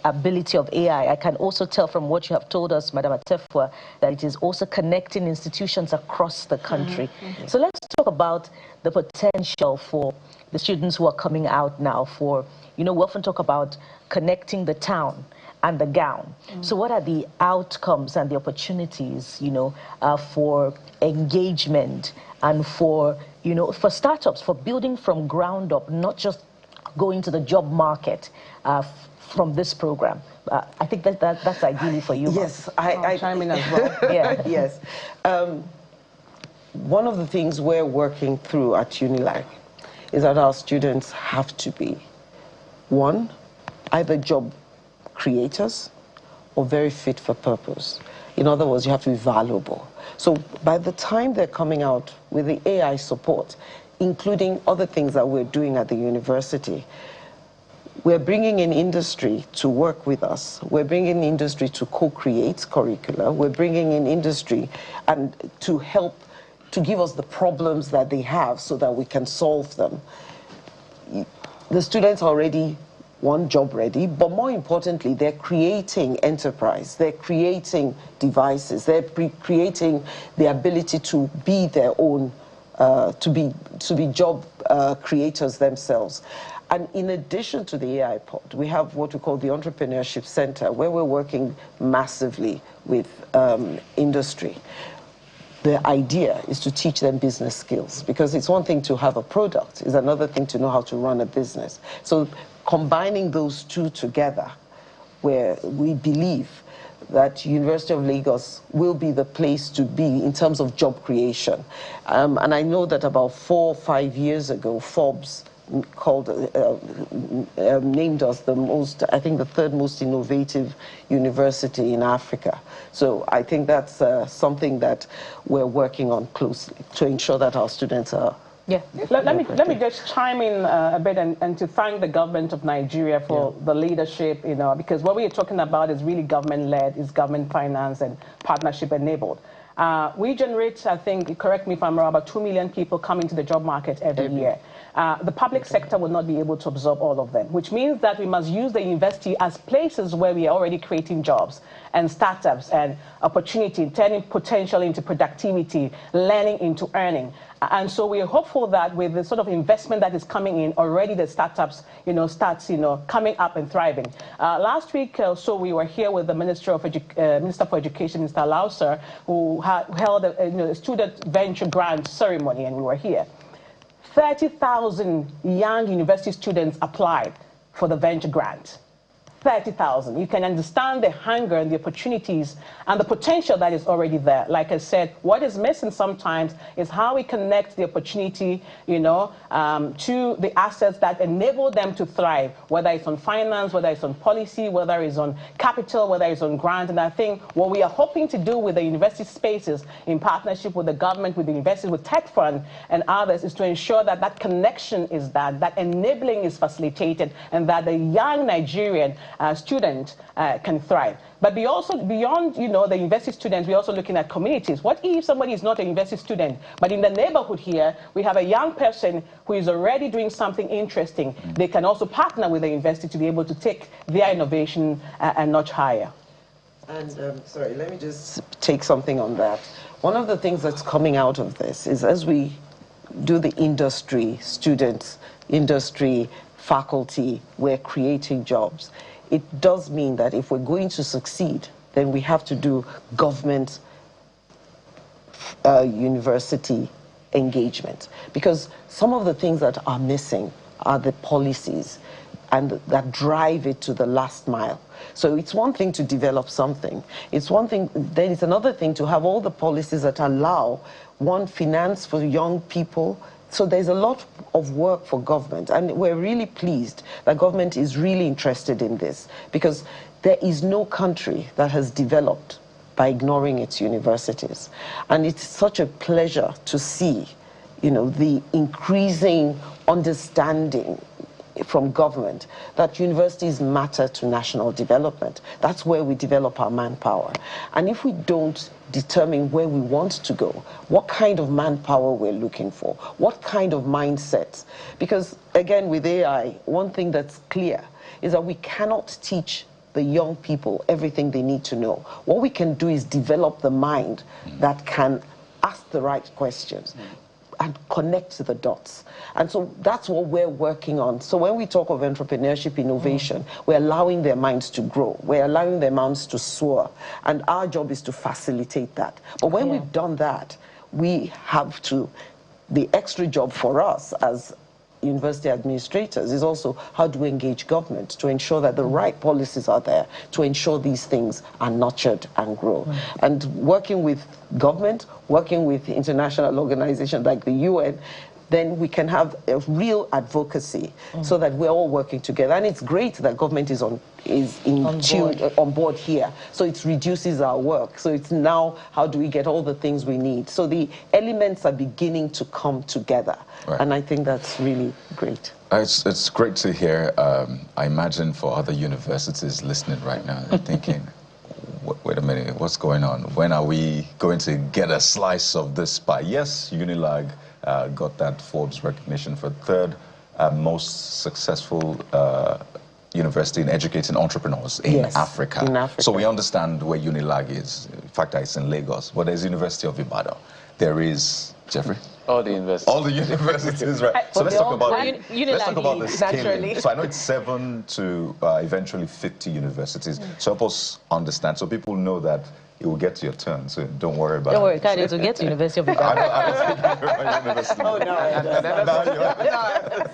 ability of AI. I can also tell from what you have told us, Madam Atefua, that it is also connecting institutions across the country. So let's talk about the potential for the students who are coming out now for, we often talk about connecting the town and the gown. So what are the outcomes and the opportunities, for engagement and for, for startups, for building from ground up, not just going to the job market from this program? I think that's ideally for you. Yes, I chime in as well. Yeah. Yes. One of the things we're working through at Unilag is that our students have to be, one, either job creators or very fit for purpose. In other words, you have to be valuable. So by the time they're coming out with the AI support, including other things that we're doing at the university, we're bringing in industry to work with us. We're bringing in industry to co-create curricula. We're bringing in industry and to help to give us the problems that they have so that we can solve them. The students are already one, job ready, but more importantly, they're creating enterprise, they're creating devices, they're creating the ability to be their own, to be job creators themselves. And in addition to the AI pod, we have what we call the Entrepreneurship Center, where we're working massively with industry. The idea is to teach them business skills, because it's one thing to have a product, it's another thing to know how to run a business. So combining those two together, where we believe that University of Lagos will be the place to be in terms of job creation. And I know that about 4 or 5 years ago, Forbes named us the most, I think the third most innovative university in Africa. So I think that's something that we're working on closely to ensure that our students are. Yeah, let me just chime in a bit and to thank the government of Nigeria for the leadership, because what we are talking about is really government-led, is government finance and partnership enabled. We generate, I think, correct me if I'm wrong, about 2 million people coming to the job market every year. The public sector will not be able to absorb all of them, which means that we must use the university as places where we are already creating jobs and startups and opportunity, turning potential into productivity, learning into earning. And so we are hopeful that with the sort of investment that is coming in, already the startups, starts, coming up and thriving. Last week, so we were here with the Minister for Education, Mr. Lauser, who held a student venture grant ceremony, and we were here. 30,000 young university students applied for the venture grant. 30,000. You can understand the hunger and the opportunities and the potential that is already there. Like I said, what is missing sometimes is how we connect the opportunity, to the assets that enable them to thrive, whether it's on finance, whether it's on policy, whether it's on capital, whether it's on grant. And I think what we are hoping to do with the university spaces in partnership with the government, with the universities, with Tech Fund and others, is to ensure that that connection is that enabling is facilitated, and that the young Nigerian student can thrive. But beyond the university students, we're also looking at communities. What if somebody is not a university student, but in the neighborhood here, we have a young person who is already doing something interesting? They can also partner with the university to be able to take their innovation a notch higher. And sorry, let me just take something on that. One of the things that's coming out of this is, as we do the industry students, industry faculty, we're creating jobs. It does mean that if we're going to succeed, then we have to do government university engagement. Because some of the things that are missing are the policies and that drive it to the last mile. So it's one thing to develop something. It's one thing, then it's another thing to have all the policies that allow finance for young people. So there's a lot of work for government, and we're really pleased that government is really interested in this, because there is no country that has developed by ignoring its universities. And it's such a pleasure to see, the increasing understanding from government that universities matter to national development. That's where we develop our manpower. And if we don't determine where we want to go, what kind of manpower we're looking for, what kind of mindsets, because again with AI, one thing that's clear is that we cannot teach the young people everything they need to know. What we can do is develop the mind that can ask the right questions and connect the dots. And so that's what we're working on. So when we talk of entrepreneurship, innovation, we're allowing their minds to grow. We're allowing their minds to soar. And our job is to facilitate that. But when we've done that, we have to, the extra job for us as university administrators is also how do we engage government to ensure that the right policies are there to ensure these things are nurtured and grow. And working with government, working with international organizations like the UN, then we can have a real advocacy so that we're all working together. And it's great that government is on board here. So it reduces our work. So it's now how do we get all the things we need. So the elements are beginning to come together. Right. And I think that's really great. It's great to hear. I imagine for other universities listening right now, they're thinking, wait a minute, what's going on? When are we going to get a slice of this pie? Yes, Unilag got that Forbes recognition for third most successful university in educating entrepreneurs in Africa. In Africa. So we understand where Unilag is. In fact, it's in Lagos. But there's University of Ibadan. There is, Jeffrey? All the universities. All the universities, right. So let's talk about the scaling. So I know it's 7 to eventually 50 universities. So help us understand, so people know that it will get to your turn, so don't worry about it. Don't worry, Kanye, it will get to University of Ibadan. Oh, no.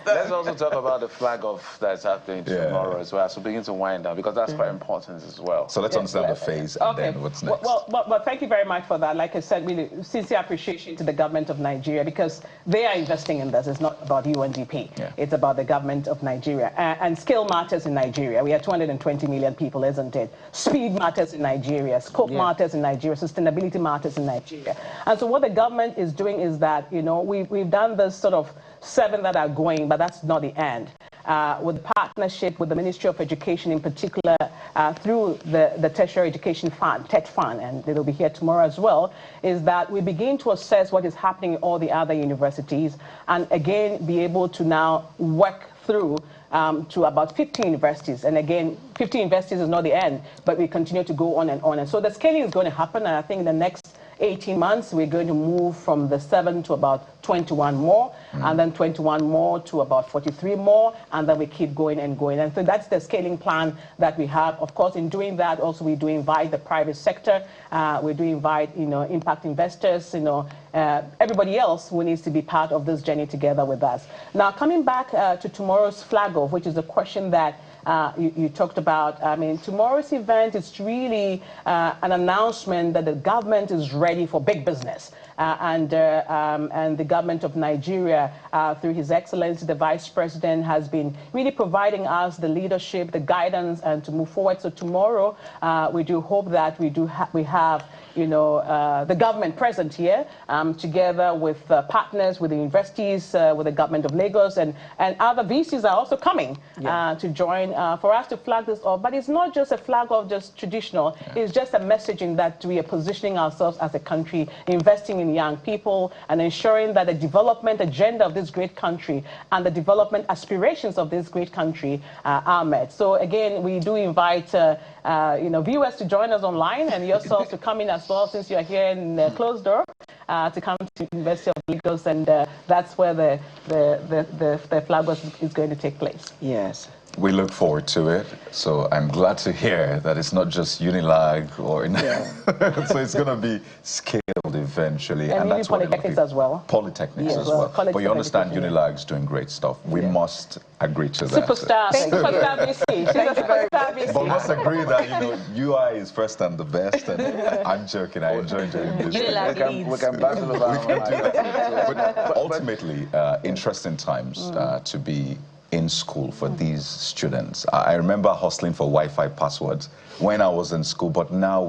Let's also talk about the flag off that's happening tomorrow as well. So begin to wind down, because that's quite important as well. So let's understand the phase and then what's next. Well, thank you very much for that. Like I said, really sincere appreciation to the government of Nigeria, because they are investing in this. It's not about UNDP. It's about the government of Nigeria. And scale matters in Nigeria. We are 220 million people, isn't it? Speed matters in Nigeria. Scope matters in Nigeria, sustainability matters in Nigeria. And so what the government is doing is that, you know, we've done this sort of 7 that are going, but that's not the end. With partnership with the Ministry of Education in particular, through the Tertiary Education Fund, TED Fund, and it'll be here tomorrow as well, is that we begin to assess what is happening in all the other universities and again be able to now work through to about 50 universities. And again, 50 universities is not the end, but we continue to go on and on. And so the scaling is going to happen, and I think in the next 18 months, we're going to move from the 7 to about 21 more, and then 21 more to about 43 more, and then we keep going and going. And so that's the scaling plan that we have. Of course, in doing that, also we do invite the private sector. We do invite, you know, impact investors, you know, everybody else who needs to be part of this journey together with us. Now, coming back to tomorrow's flag off, which is a question that you talked about. I mean, tomorrow's event is really an announcement that the government is ready for big business. And the government of Nigeria, through His Excellency, the Vice President, has been really providing us the leadership, the guidance, and to move forward. So tomorrow, we do hope that we have, you know, the government present here, together with partners, with the universities, with the government of Lagos, and other VCs are also coming to join for us to flag this off. But it's not just a flag off, just traditional. It's just a messaging that we are positioning ourselves as a country, investing in young people, and ensuring that the development agenda of this great country and the development aspirations of this great country are met. So again, we do invite you know, viewers to join us online, and yourselves to come in as well, since you are here in closed door, to come to University of Lagos, and that's where the flag is going to take place. Yes. We look forward to it. So I'm glad to hear that it's not just Unilag or so it's going to be scaled eventually. And that's Polytechnics as well. Polytechnics as well. But you understand Unilag's doing great stuff. We must agree to that. Superstar. Superstar VC. She's a superstar VC. But let's agree that, you know, UI is first and the best. And I'm joking. I enjoy doing this. We can battle about But ultimately, interesting times to be in school for these students. I remember hustling for Wi-Fi passwords when I was in school, but now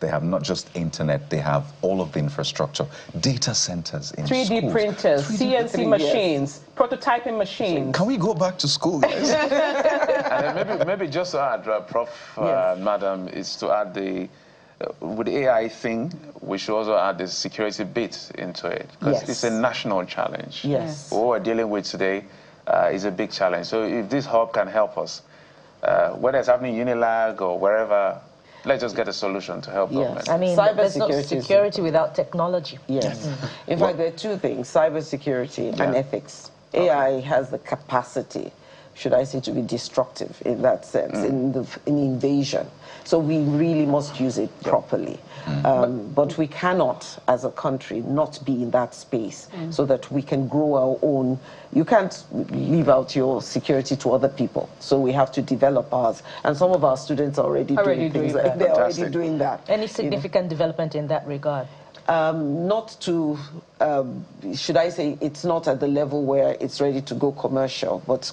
they have not just internet, they have all of the infrastructure, data centers in 3D schools. printers, CNC machines, prototyping machines. Can we go back to school, guys? And then maybe just to add, Prof, Madam, is to add with the AI thing, we should also add the security bit into it, because it's a national challenge. Yes. What we're dealing with today is a big challenge. So if this hub can help us, whether it's happening in Unilag or wherever, let's just get a solution to help government. I mean, there's no security without technology. Yes. In fact, there are two things, cybersecurity and ethics. AI has the capacity, should I say, to be destructive in that sense, in invasion. So we really must use it properly. But we cannot, as a country, not be in that space so that we can grow our own. You can't leave out your security to other people. So we have to develop ours. And some of our students are already doing things. They're already doing that. Any significant development in that regard? Not to, should I say, it's not at the level where it's ready to go commercial, but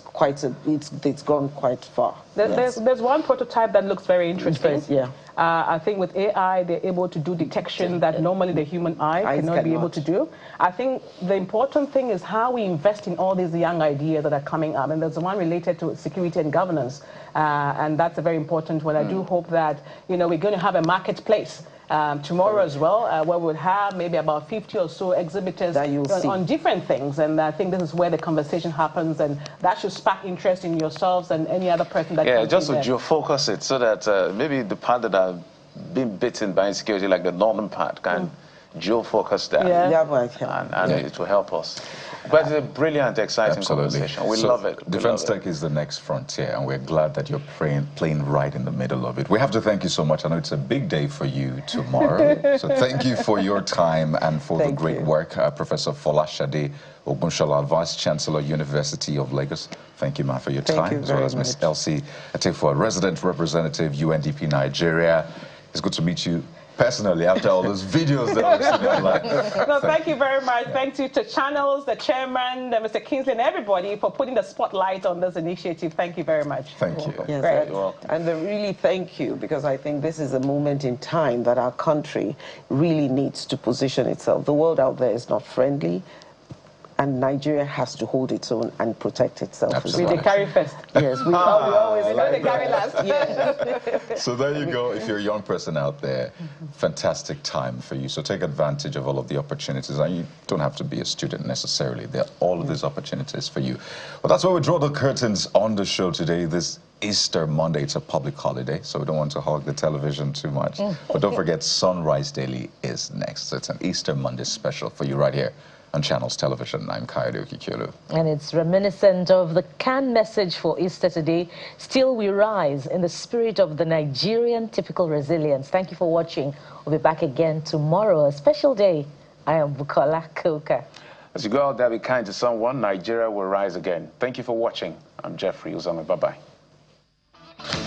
it's gone quite far. There's one prototype that looks very interesting. Yeah. I think with AI, they're able to do detection that normally the human eye cannot be able to do. I think the important thing is how we invest in all these young ideas that are coming up. And there's one related to security and governance. And that's a very important one. I do hope that, we're going to have a marketplace tomorrow as well, where we'll have maybe about 50 or so exhibitors on different things. And I think this is where the conversation happens, and that should spark interest in yourselves and any other person that comes just to geofocus it so that maybe the part that are being bitten by insecurity, like the northern part, can geofocus that. And it will help us. But it's a brilliant, exciting conversation. We love it. Defense tech is the next frontier, and we're glad that you're playing right in the middle of it. We have to thank you so much. I know it's a big day for you tomorrow. So thank you for your time and for the great work. Professor Folashade Ogunshola, Vice Chancellor, University of Lagos. Thank you, man, for your time. As well as Ms. Elsie Atefuwa, Resident Representative, UNDP Nigeria. It's good to meet you personally after all those videos that I've seen online. No, thank you very much. Thank you to Channels, the chairman, Mr. Kingsley, and everybody for putting the spotlight on this initiative. Thank you very much. Thank you. Yes, and really thank you, because I think this is a moment in time that our country really needs to position itself. The world out there is not friendly, and Nigeria has to hold its own and protect itself. Absolutely. We carry first. Yes, we always like carry last. Yes. So there you go. If you're a young person out there, fantastic time for you. So take advantage of all of the opportunities. And you don't have to be a student necessarily. There are all of these opportunities for you. Well, that's where we draw the curtains on the show today. This Easter Monday, it's a public holiday, so we don't want to hog the television too much. But don't forget, Sunrise Daily is next. So it's an Easter Monday special for you right here on Channels Television. I'm Kayode Okikiolu. And it's reminiscent of the canned message for Easter today. Still we rise in the spirit of the Nigerian typical resilience. Thank you for watching. We'll be back again tomorrow, a special day. I am Bukola Koka. As you go out there, be kind to someone. Nigeria will rise again. Thank you for watching. I'm Jeffrey Uzama. Bye-bye.